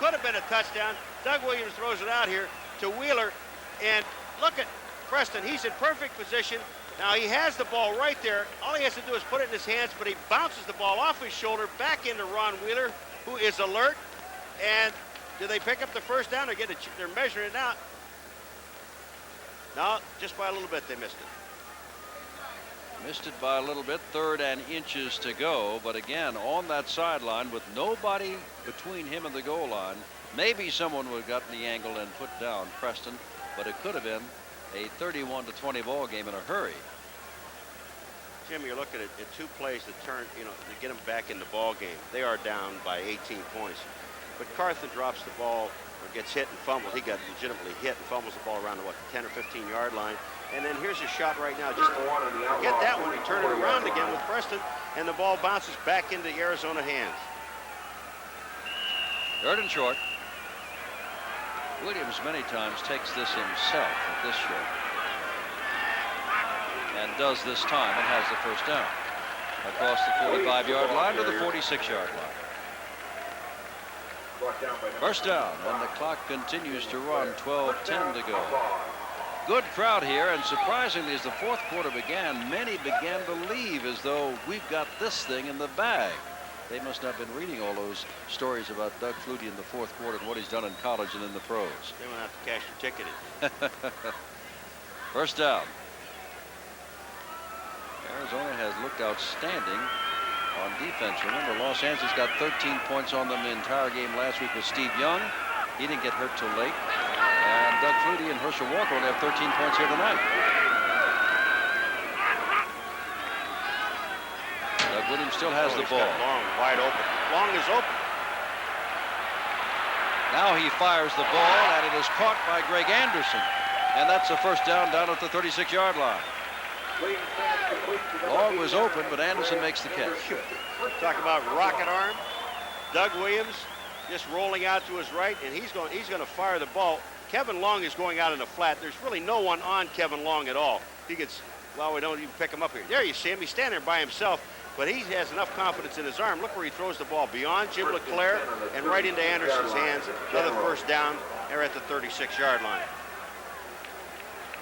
could have been a touchdown. Doug Williams throws it out here to Wheeler, and look at Preston. He's in perfect position. Now he has the ball right there. All he has to do is put it in his hands, but he bounces the ball off his shoulder back into Ron Wheeler, who is alert. And do they pick up the first down or they're measuring it out? No, just by a little bit they missed it. Missed it by a little bit, 3rd and inches to go. But again, on that sideline with nobody between him and the goal line, maybe someone would have gotten the angle and put down Preston, but it could have been a 31-20 ball game in a hurry. Jim, you're looking at 2 plays that turn, to get them back in the ball game. They are down by 18 points. But Carthen drops the ball or gets hit and fumbles. He got legitimately hit and fumbles the ball around the 10 or 15-yard line. And then here's a shot right now. Just get that one. He turned it around again with Preston, and the ball bounces back into Arizona hands. 3rd and short. Williams many times takes this himself at this short, and does this time and has the first down across the 45-yard line to the 46-yard line. First down when the clock continues to run, 12:10 to go. Good crowd here, and surprisingly, as the fourth quarter began, many began to leave as though we've got this thing in the bag. They must not have been reading all those stories about Doug Flutie in the fourth quarter and what he's done in college and in the pros. They won't have to cash your ticket in. First down. Arizona has looked outstanding on defense. Remember, Los Angeles got 13 points on them the entire game last week with Steve Young. He didn't get hurt till late. And Doug Flutie and Herschel Walker only have 13 points here tonight. Doug Williams still has the ball. Long, wide open. Long is open. Now he fires the ball, and it is caught by Greg Anderson. And that's a first down at the 36-yard line. Long was open, but Anderson makes the catch. Talk about rocket arm. Doug Williams just rolling out to his right, and he's going to fire the ball. Kevin Long is going out in the flat. There's really no one on Kevin Long at all. He gets, well, we don't even pick him up here. There you see him. He's standing there by himself, but he has enough confidence in his arm. Look where he throws the ball beyond Jim LeClaire and right into Anderson's hands. Another first down. They're at the 36-yard line.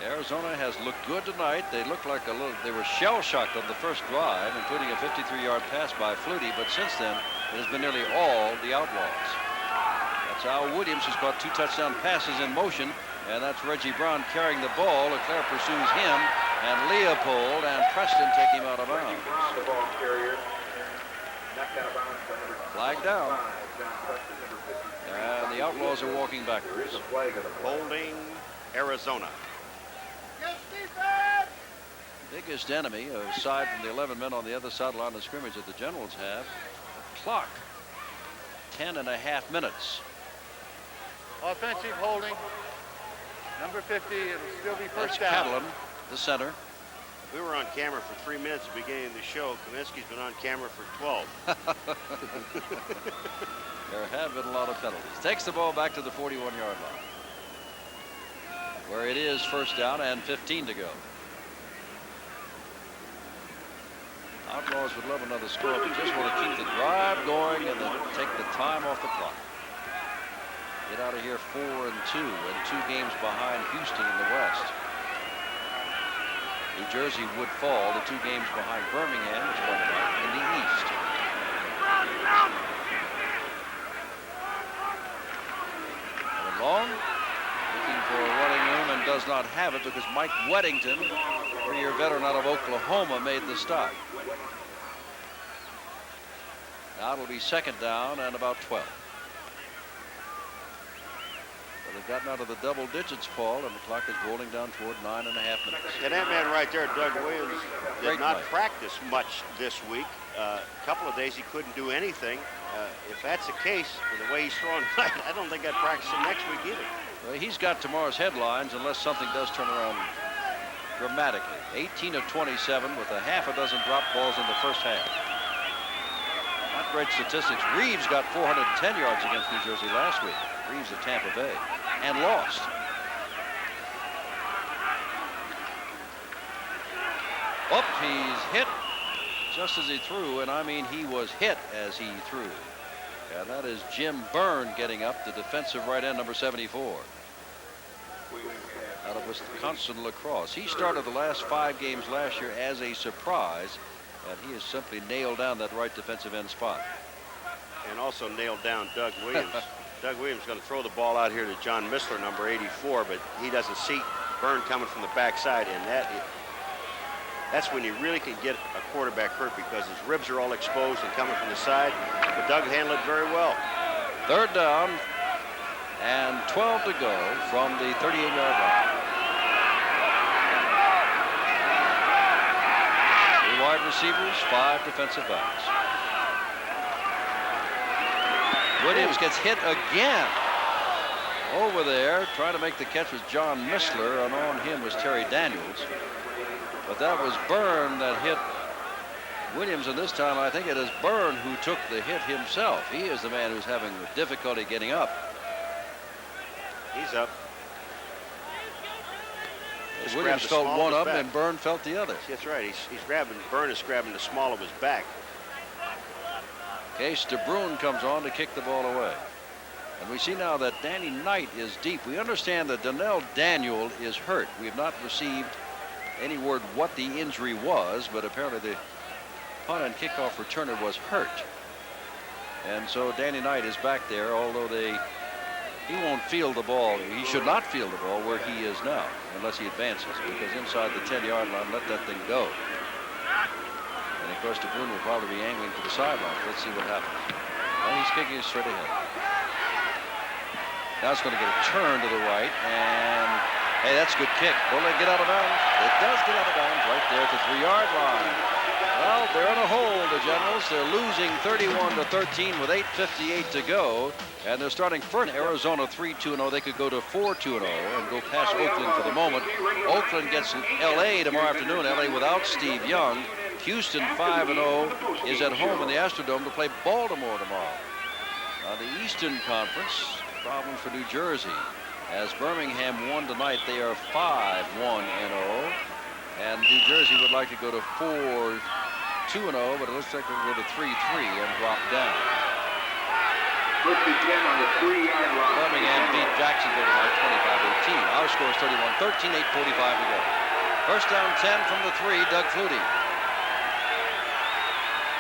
Arizona has looked good tonight. They look like they were shell-shocked on the first drive, including a 53-yard pass by Flutie, but since then, it has been nearly all the Outlaws. That's Al Williams, who's caught 2 touchdown passes in motion, and that's Reggie Brown carrying the ball. Leclerc pursues him, and Leopold and Preston take him out of bounds. Flag down. And the Outlaws are walking backwards. Holding Arizona. Biggest enemy, aside from the 11 men on the other sideline of scrimmage that the Generals have, clock. 10.5 minutes. Offensive holding. Number 50. It'll still be first That's down. Catalan, the center. We were on camera for 3 minutes at the beginning of the show. Kaminsky's been on camera for 12. There have been a lot of penalties. Takes the ball back to the 41-yard line, where it is first down and 15 to go. Outlaws would love another score, but just want to keep the drive going and then take the time off the clock. Get out of here 4-2 and 2 games behind Houston in the West. New Jersey would fall to 2 games behind Birmingham, which won tonight, in the East. Kevin Long looking for a running room and does not have it because Mike Weddington, 3-year veteran out of Oklahoma, made the stop. Now it'll be second down and about 12. Well, they've gotten out of the double digits, Paul, and the clock is rolling down toward 9.5 minutes. And that man right there, Doug Williams, did not play. practice much this week. A couple of days he couldn't do anything. If that's the case, with the way he's throwing tonight, I don't think I'd practice him next week either. Well, he's got tomorrow's headlines unless something does turn around dramatically. 18 of 27 with a half a dozen drop balls in the first half. Not great statistics. Reeves got 410 yards against New Jersey last week. Reeves of Tampa Bay, and lost. Up, he's hit just as he threw, and I mean he was hit as he threw. And that is Jim Byrne getting up, the defensive right end, number 74. Out of Wisconsin lacrosse. He started the last 5 games last year as a surprise, and he has simply nailed down that right defensive end spot. And also nailed down Doug Williams. Doug Williams is going to throw the ball out here to John Missler, number 84, but he doesn't see Byrne coming from the backside, and that's when you really can get a quarterback hurt because his ribs are all exposed and coming from the side. But Doug handled it very well. Third down and 12 to go from the 38-yard line. 3 wide receivers, 5 defensive backs. Williams gets hit again. Over there, trying to make the catch was John Missler, and on him was Terry Daniels. But that was Byrne that hit Williams, and this time I think it is Byrne who took the hit himself. He is the man who's having difficulty getting up. He's up. Williams felt one of them, and Byrne felt the other. That's right. He's grabbing. Byrne is grabbing the small of his back. Case DeBrune comes on to kick the ball away. And we see now that Danny Knight is deep. We understand that Donnell Daniel is hurt. We have not received any word what the injury was, but apparently the punt and kickoff returner was hurt. And so Danny Knight is back there, although he won't field the ball. He should not field the ball where he is now, unless he advances, because inside the 10-yard line, let that thing go. And of course, DeBrun will probably be angling for the sideline. Let's see what happens. Well, he's kicking it straight ahead. Now it's going to get a turn to the right, and hey, that's a good kick. Will it get out of bounds? It does get out of bounds right there at the 3-yard line. Well, they're in a hole, the Generals. They're losing 31-13 with 8:58 to go, and they're starting first. Arizona 3-2-0. They could go to 4-2-0 and go past Oakland for the moment. Oakland gets L.A. tomorrow afternoon. L.A. without Steve Young. Houston 5-0 is at home in the Astrodome to play Baltimore tomorrow. The Eastern Conference, problem for New Jersey. As Birmingham won tonight, they are 5-1-0. And New Jersey would like to go to 4-2-0, but it looks like they'll go to 3-3 and drop down. First and 10 on the 3-yard line. Birmingham beat Jacksonville tonight 25-18. Our score is 31-13, 8:45 to go. First down 10 from the 3, Doug Flutie.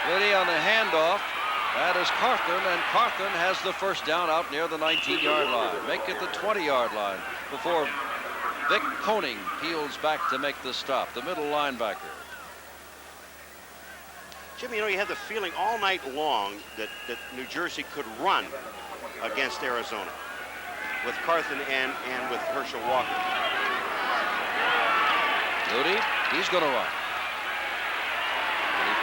Flutie on the handoff. That is Carthon, and Carthon has the first down out near the 19-yard line. Make it the 20-yard line before Vic Koenig peels back to make the stop, the middle linebacker. Jim, you know, you had the feeling all night long that New Jersey could run against Arizona with Carthon and with Herschel Walker. Flutie, he's going to run.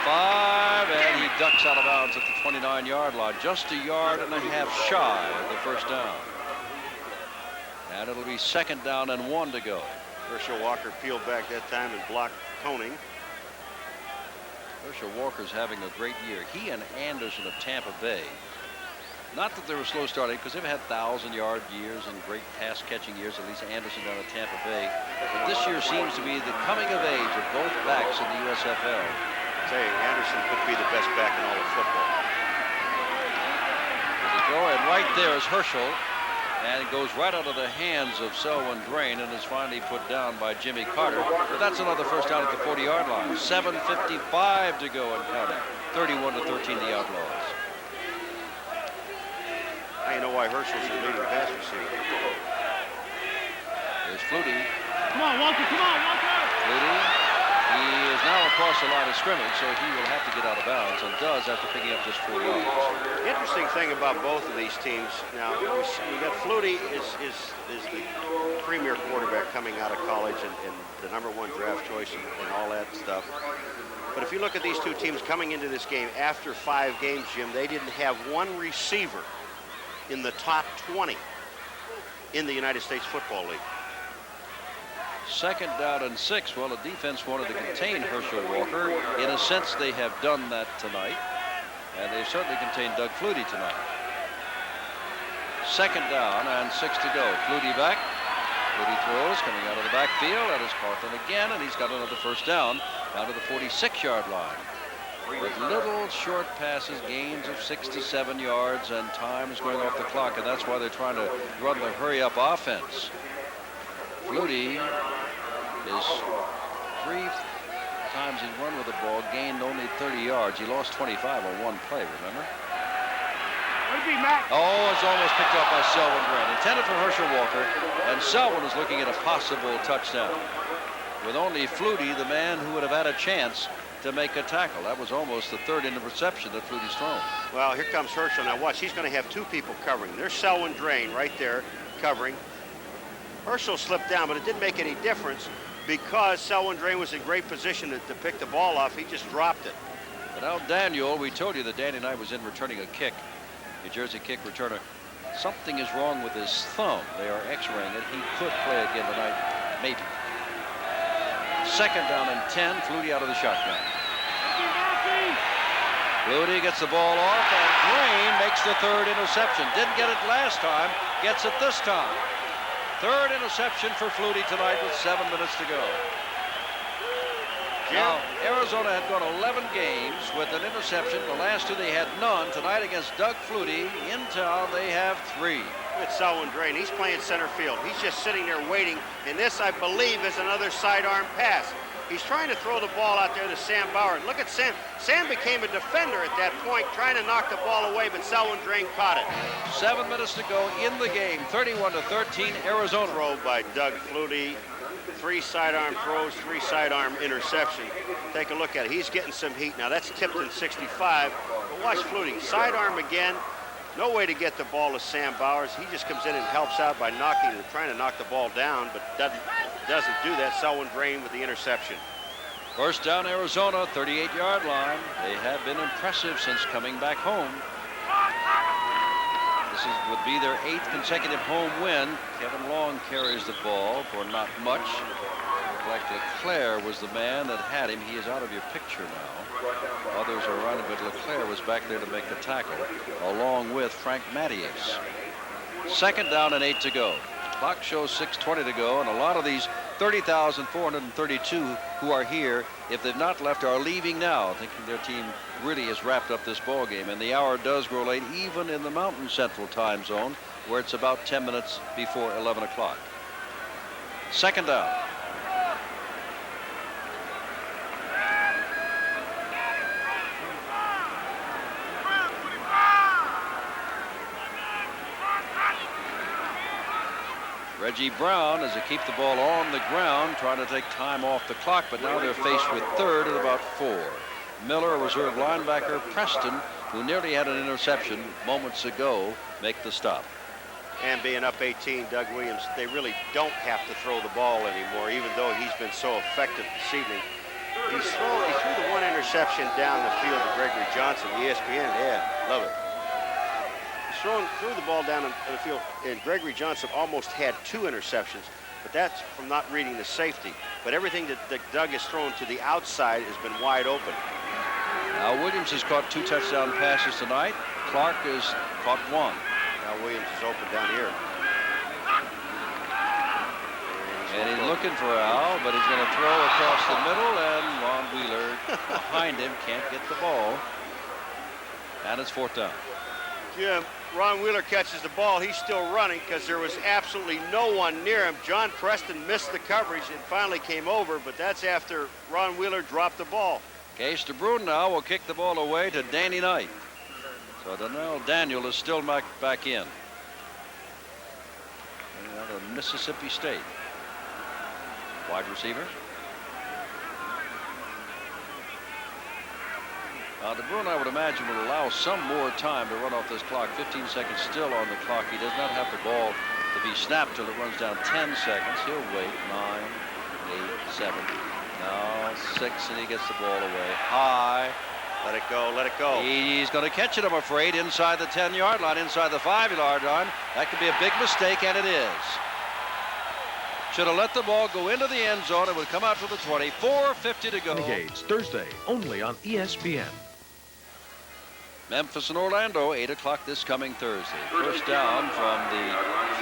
25, and he ducks out of bounds at the 29-yard line, just a yard and a half shy of the first down. And it'll be second down and 1 to go. Herschel Walker peeled back that time and blocked Koenig. Herschel Walker's having a great year. He and Anderson of Tampa Bay. Not that they were slow starting, because they've had 1,000-yard years and great pass-catching years, at least Anderson down at Tampa Bay. But this year seems to be the coming of age of both backs in the USFL. Say, Anderson could be the best back in all of football. As they go, and right there is Herschel, and it goes right out of the hands of Selwyn Drain and is finally put down by Jimmy Carter. But that's another first down at the 40-yard line. 7:55 to go and counting. 31-13 the Outlaws. Now you know why Herschel's the leading pass receiver. There's Flutie. Come on, Walker, come on, Walker! Flutie. He is now across the line of scrimmage, so he will have to get out of bounds, and does after picking up just 4 yards. The interesting thing about both of these teams, now we got Flutie is the premier quarterback coming out of college and the #1 draft choice and all that stuff. But if you look at these two teams coming into this game after 5 games, Jim, they didn't have one receiver in the top 20 in the United States Football League. Second down and 6. Well, the defense wanted to contain Herschel Walker. In a sense, they have done that tonight. And they've certainly contained Doug Flutie tonight. Second down and 6 to go. Flutie back. Flutie throws coming out of the backfield. That is Carthon again, and he's got another first down to the 46-yard line. With little short passes, gains of 6 to 7 yards, and time is going off the clock, and that's why they're trying to run the hurry-up offense. Flutie is 3 times he's run with the ball, gained only 30 yards. He lost 25 on one play, remember? Oh, it's almost picked up by Selwyn Grant. Intended for Herschel Walker, and Selwyn is looking at a possible touchdown. With only Flutie, the man who would have had a chance to make a tackle. That was almost the third interception that Flutie's thrown. Well, here comes Herschel. Now watch, he's going to have 2 people covering. There's Selwyn Drain right there covering. Herschel slipped down, but it didn't make any difference because Selwyn Drain was in great position to pick the ball off. He just dropped it. But now Daniel, we told you that Danny Knight was in returning a kick. New Jersey kick returner. Something is wrong with his thumb. They are x-raying it. He could play again tonight, maybe. Second down and 10. Flutie out of the shotgun. Flutie gets the ball off, and Drain makes the 3rd interception. Didn't get it last time, gets it this time. 3rd interception for Flutie tonight with 7 minutes to go. Now, Arizona had gone 11 games with an interception. The last 2 they had none. Tonight against Doug Flutie in town, they have 3. It's Selwyn Drain. He's playing center field. He's just sitting there waiting. And this, I believe, is another sidearm pass. He's trying to throw the ball out there to Sam Bauer. Look at Sam. Sam became a defender at that point, trying to knock the ball away, but Selwyn Drain caught it. 7 minutes to go in the game. 31-13, Arizona. Throw by Doug Flutie. 3 sidearm throws, 3 sidearm interceptions. Take a look at it. He's getting some heat. Now, that's Tipton 65. But watch Flutie. Sidearm again. No way to get the ball to Sam Bowers. He just comes in and helps out by trying to knock the ball down, but doesn't do that. Selwyn Drain with the interception. First down, Arizona, 38-yard line. They have been impressive since coming back home. This would be their 8th consecutive home win. Kevin Long carries the ball for not much. Like Leclerc was the man that had him. He is out of your picture now. Others are around him, but Leclerc was back there to make the tackle, along with Frank Mattias. Second down and 8 to go. Clock shows 6:20 to go, and a lot of these 30,432 who are here, if they've not left, are leaving now, thinking their team really has wrapped up this ball game. And the hour does grow late, even in the Mountain Central time zone, where it's about 10 minutes before 11 o'clock. Second down. Reggie Brown as they keep the ball on the ground, trying to take time off the clock, but now they're faced with third at about 4. Miller, a reserve linebacker, Preston, who nearly had an interception moments ago, make the stop. And being up 18, Doug Williams, they really don't have to throw the ball anymore, even though he's been so effective this evening. He threw the 1 interception down the field to Gregory Johnson, ESPN. Yeah, love it. Threw the ball down the field, and Gregory Johnson almost had 2 interceptions, but that's from not reading the safety. But everything that Doug has thrown to the outside has been wide open. Now Williams has caught 2 touchdown passes tonight. Clark has caught 1. Now Williams is open down here. And he's looking for Al, but he's going to throw across the middle, and Ron Wheeler behind him can't get the ball. And it's 4th down. Jim, Ron Wheeler catches the ball. He's still running because there was absolutely no one near him. John Preston missed the coverage and finally came over, but that's after Ron Wheeler dropped the ball. Case DeBrun now will kick the ball away to Danny Knight. So Donnell Daniel is still back in. Out of Mississippi State. Wide receiver. DeBrun, I would imagine, will allow some more time to run off this clock. 15 seconds still on the clock. He does not have the ball to be snapped till it runs down 10 seconds. He'll wait. 9, 8, 7. Now 6, and he gets the ball away. High. Let it go, let it go. He's going to catch it, I'm afraid, inside the 10-yard line, inside the 5-yard line. That could be a big mistake, and it is. Should have let the ball go into the end zone. It would come out to the 20. 4:50 to go. Renegades, Thursday, only on ESPN. Memphis and Orlando, 8 o'clock this coming Thursday. First down from the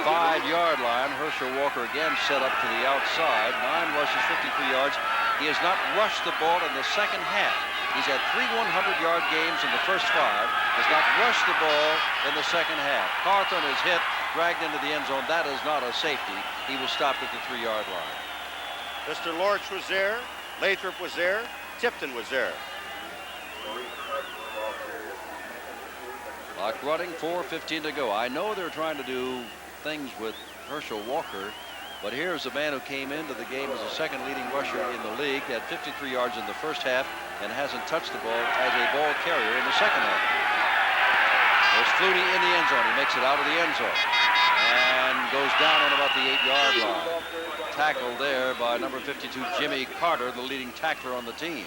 5-yard line. Herschel Walker again set up to the outside. 9 rushes, 53 yards. He has not rushed the ball in the second half. He's had 3 100-yard games in the first 5. Has not rushed the ball in the second half. Carthon is hit, dragged into the end zone. That is not a safety. He was stopped at the 3-yard line. Mr. Lorch was there. Lathrop was there. Tipton was there. Clock running, 4:15 to go. I know they're trying to do things with Herschel Walker, but here's a man who came into the game as the second leading rusher in the league, had 53 yards in the first half, and hasn't touched the ball as a ball carrier in the second half. There's Flutie in the end zone. He makes it out of the end zone and goes down on about the 8-yard line. Tackled there by number 52, Jimmy Carter, the leading tackler on the team.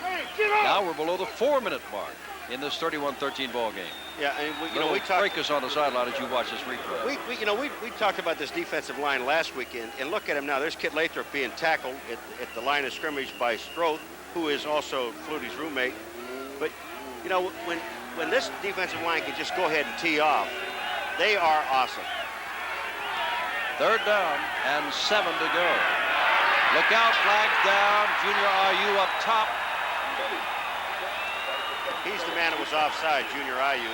Now we're below the 4-minute mark in this 31-13 ball game. Yeah, and we break us on the sideline as you watch this replay. We talked about this defensive line last weekend, and look at him now. There's Kit Lathrop being tackled at the line of scrimmage by Stroth, who is also Flutie's roommate. But when this defensive line can just go ahead and tee off, they are awesome. Third down and 7 to go. Look out, flags down. Junior RU up top. He's the man that was offside, Junior IU.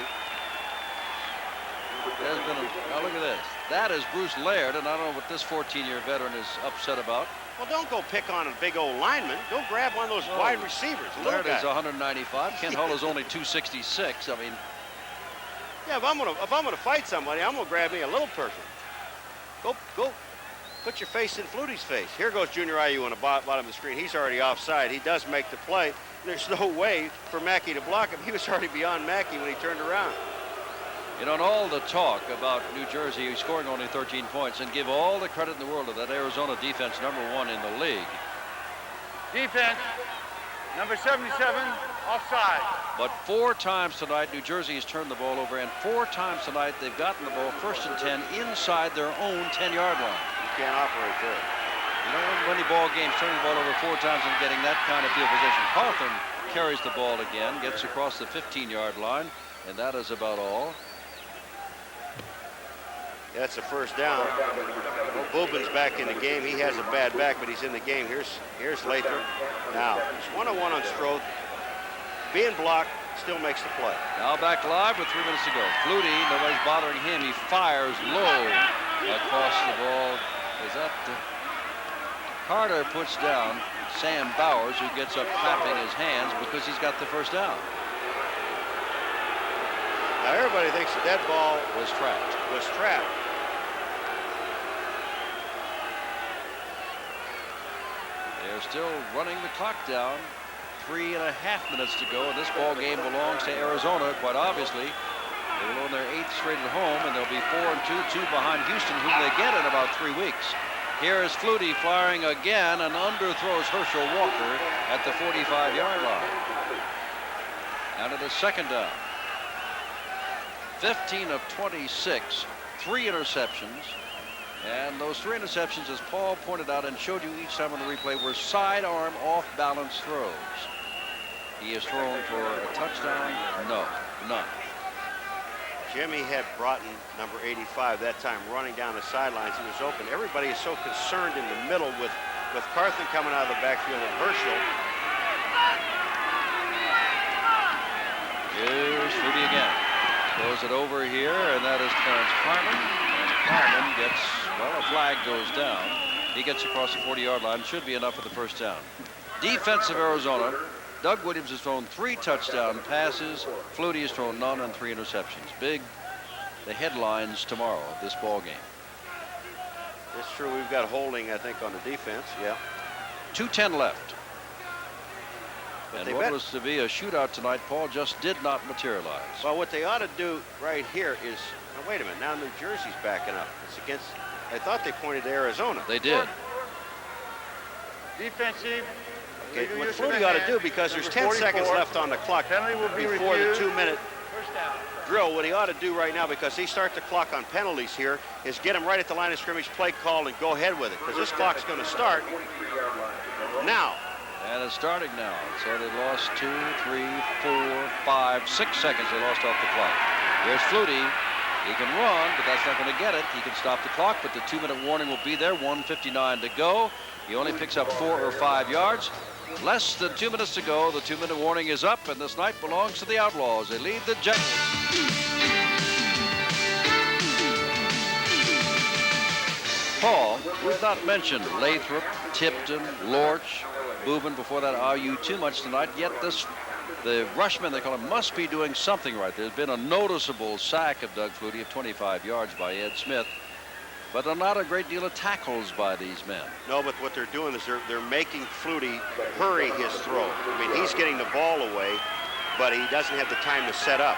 There's been now look at this. That is Bruce Laird, and I don't know what this 14-year veteran is upset about. Well, don't go pick on a big old lineman. Go grab one of those wide receivers. Laird is 195. Ken Hull is only 266. I mean, yeah, if I'm gonna fight somebody, I'm gonna grab me a little person. Go, put your face in Flutie's face. Here goes Junior IU on the bottom of the screen. He's already offside. He does make the play. There's no way for Mackey to block him. He was already beyond Mackey when he turned around. You know, and all the talk about New Jersey scoring only 13 points, and give all the credit in the world to that Arizona defense, #1 in the league. Defense, number 77, offside. But 4 times tonight, New Jersey has turned the ball over, and 4 times tonight they've gotten the ball 1st and 10 inside their own 10-yard line. You can't operate there. You know, winning ball games, turning the ball over 4 times and getting that kind of field position. Cawthorn carries the ball again, gets across the 15-yard line, and that is about all. That's a first down. Well, Boobin's back in the game. He has a bad back, but he's in the game. Here's Lathrop. Now, it's 1-on-1 on Strode. Being blocked, still makes the play. Now back live with 3 minutes to go. Flutie, nobody's bothering him. He fires low across the ball. Is that Carter puts down Sam Bowers, who gets up clapping his hands because he's got the first down. Now everybody thinks that ball was trapped. They're still running the clock down. 3.5 minutes to go, and this ball game belongs to Arizona, quite obviously. They will own their 8th straight at home, and they'll be 4-2, 2 behind Houston, whom they get in about 3 weeks. Here is Flutie firing again and underthrows Herschel Walker at the 45-yard line. And it is 2nd down. 15 of 26, 3 interceptions. And those 3 interceptions, as Paul pointed out and showed you each time on the replay, were sidearm off-balance throws. He has thrown for a touchdown? No, none. Jimmy had Broughton, number 85, that time running down the sidelines. He was open. Everybody is so concerned in the middle with Carthen coming out of the backfield and Herschel. Here's Flutie again. Throws it over here, and that is Clarence Carman. And Carman gets, well, a flag goes down. He gets across the 40-yard line. Should be enough for the first down. Defense of Arizona. Doug Williams has thrown 3 touchdown passes. Flutie has thrown none and 3 interceptions. Big, the headlines tomorrow of this ball game. It's true. We've got holding, I think, on the defense. Yeah. 2:10 left. But and what was to be a shootout tonight, Paul, just did not materialize. Well, what they ought to do right here is, now, wait a minute, now New Jersey's backing up. It's against, I thought they pointed to Arizona. They did. Defensive. Okay, what Flutie ought to do, because there's 10 seconds left on the clock before the 2-minute drill, what he ought to do right now, because he starts the clock on penalties here, is get him right at the line of scrimmage, play call, and go ahead with it, because this clock's going to start now. And it's starting now. So they lost 2, 3, 4, 5, 6 seconds they lost off the clock. Here's Flutie. He can run, but that's not going to get it. He can stop the clock, but the 2-minute warning will be there. 1:59 to go. He only picks up 4 or 5 yards. Less than 2 minutes to go. The 2-minute warning is up, and this night belongs to the Outlaws. They lead the Generals. Paul, we've not mentioned Lathrop, Tipton, Lorch, Boobin, before that IU too much tonight, yet the rushman, they call him, must be doing something right. There's been a noticeable sack of Doug Flutie of 25 yards by Ed Smith, but not a great deal of tackles by these men. No, but what they're doing is they're making Flutie hurry his throw. I mean, he's getting the ball away, but he doesn't have the time to set up.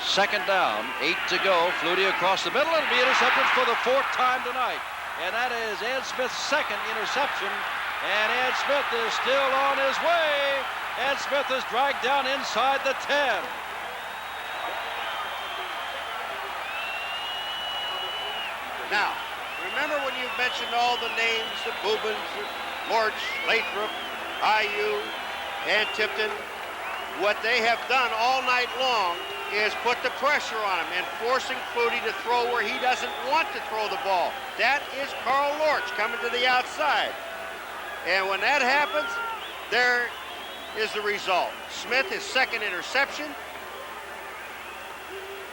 2nd down, 8 to go. Flutie across the middle. It'll be intercepted for the 4th time tonight. And that is Ed Smith's 2nd interception. And Ed Smith is still on his way. Ed Smith is dragged down inside the 10. Now, remember when you mentioned all the names, the Boobins, Lorch, Lathrop, IU, and Tipton? What they have done all night long is put the pressure on him and forcing Flutie to throw where he doesn't want to throw the ball. That is Carl Lorch coming to the outside. And when that happens, they're is the result. Smith, his second interception.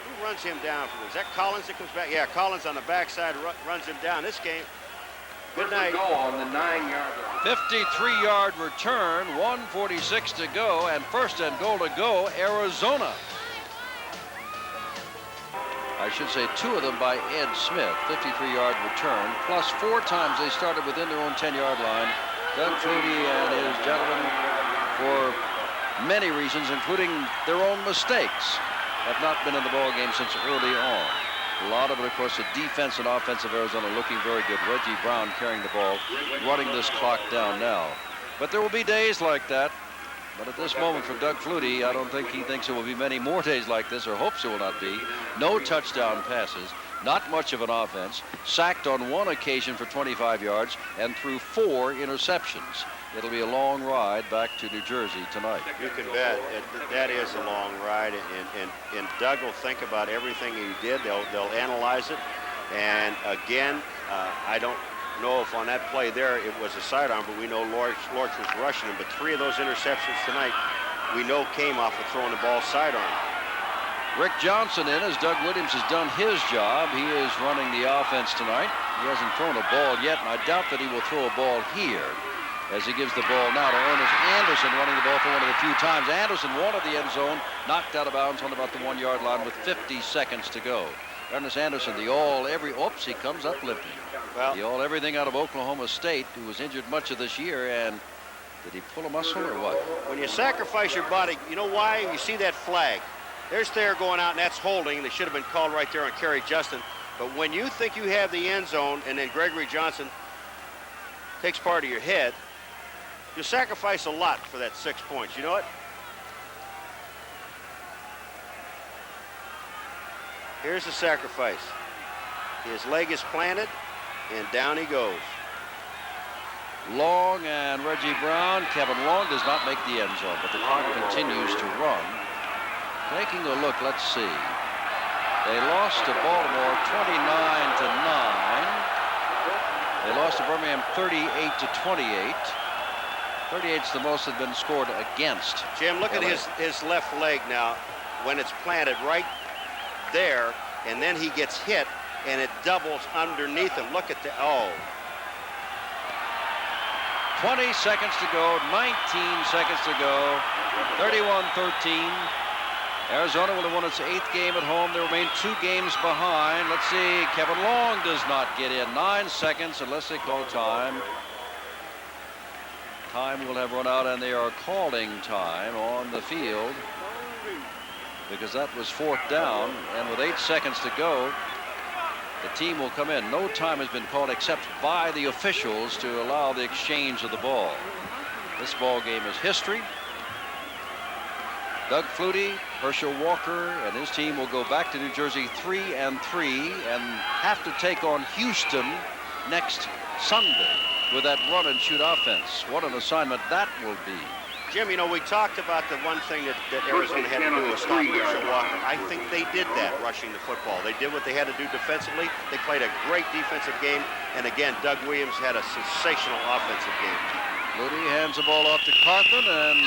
Who runs him down from this? Is that Collins that comes back? Yeah, Collins on the backside runs him down. This game. Good night. Goal on the 9-yard line. 53-yard return, 1:46 to go, and first and goal to go, Arizona. I should say 2 of them by Ed Smith, 53-yard return, plus 4 times they started within their own 10-yard line. Doug Flutie and his gentlemen, for many reasons, including their own mistakes, have not been in the ball game since early on. A lot of it, of course, the defense and offense of Arizona looking very good. Reggie Brown carrying the ball, running this clock down now. But there will be days like that. But at this moment for Doug Flutie, I don't think he thinks there will be many more days like this, or hopes it will not be. No touchdown passes, not much of an offense, sacked on 1 occasion for 25 yards, and threw 4 interceptions. It'll be a long ride back to New Jersey tonight. You can bet that is a long ride, and Doug will think about everything he did. They'll analyze it, and again, I don't know if on that play there it was a sidearm, but we know Lorch was rushing him. But 3 of those interceptions tonight we know came off of throwing the ball sidearm. Rick Johnson in as Doug Williams has done his job. He is running the offense tonight. He hasn't thrown a ball yet, and I doubt that he will throw a ball here, as he gives the ball now to Ernest Anderson, running the ball for one of the few times. Anderson wanted the end zone, knocked out of bounds on about the 1-yard line with 50 seconds to go. Ernest Anderson, oops, he comes up limping. Well, Everything out of Oklahoma State, who was injured much of this year, and did he pull a muscle or what? When you sacrifice your body, you know why? You see that flag. There's Thayer going out, and that's holding. They should have been called right there on Kerry Justin. But when you think you have the end zone, and then Gregory Johnson takes part of your head, you sacrifice a lot for that 6 points. You know what? Here's the sacrifice. His leg is planted, and down he goes. Long and Reggie Brown. Kevin Long does not make the end zone, but the clock continues to run. Taking a look, let's see. They lost to Baltimore 29-9. They lost to Birmingham 38-28. 38's the most that had been scored against. Jim, look at his left leg now when it's planted right there, and then he gets hit, and it doubles underneath him. Look at the, 20 seconds to go, 19 seconds to go, 31-13. Arizona will have won its 8th game at home. They remain 2 games behind. Let's see, Kevin Long does not get in. 9 seconds unless they call time. Time will have run out, and they are calling time on the field because that was 4th down, and with 8 seconds to go, the team will come in. No time has been called except by the officials to allow the exchange of the ball. This ball game is history. Doug Flutie, Herschel Walker, and his team will go back to New Jersey 3-3 and have to take on Houston next Sunday with that run and shoot offense. What an assignment that will be. Jim, you know, we talked about the one thing that Arizona had to do was stop Herschel Walker. I think they did that, rushing the football. They did what they had to do defensively. They played a great defensive game. And again, Doug Williams had a sensational offensive game. Flutie hands the ball off to Carthen, and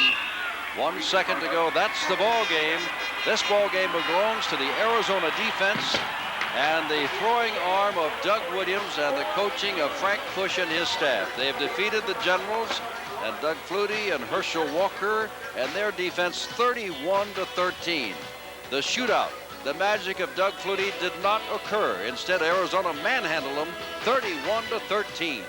1 second to go. That's the ball game. This ball game belongs to the Arizona defense and the throwing arm of Doug Williams and the coaching of Frank Bush and his staff. They have defeated the Generals and Doug Flutie and Herschel Walker and their defense 31-13. The shootout, the magic of Doug Flutie, did not occur. Instead, Arizona manhandled them 31-13.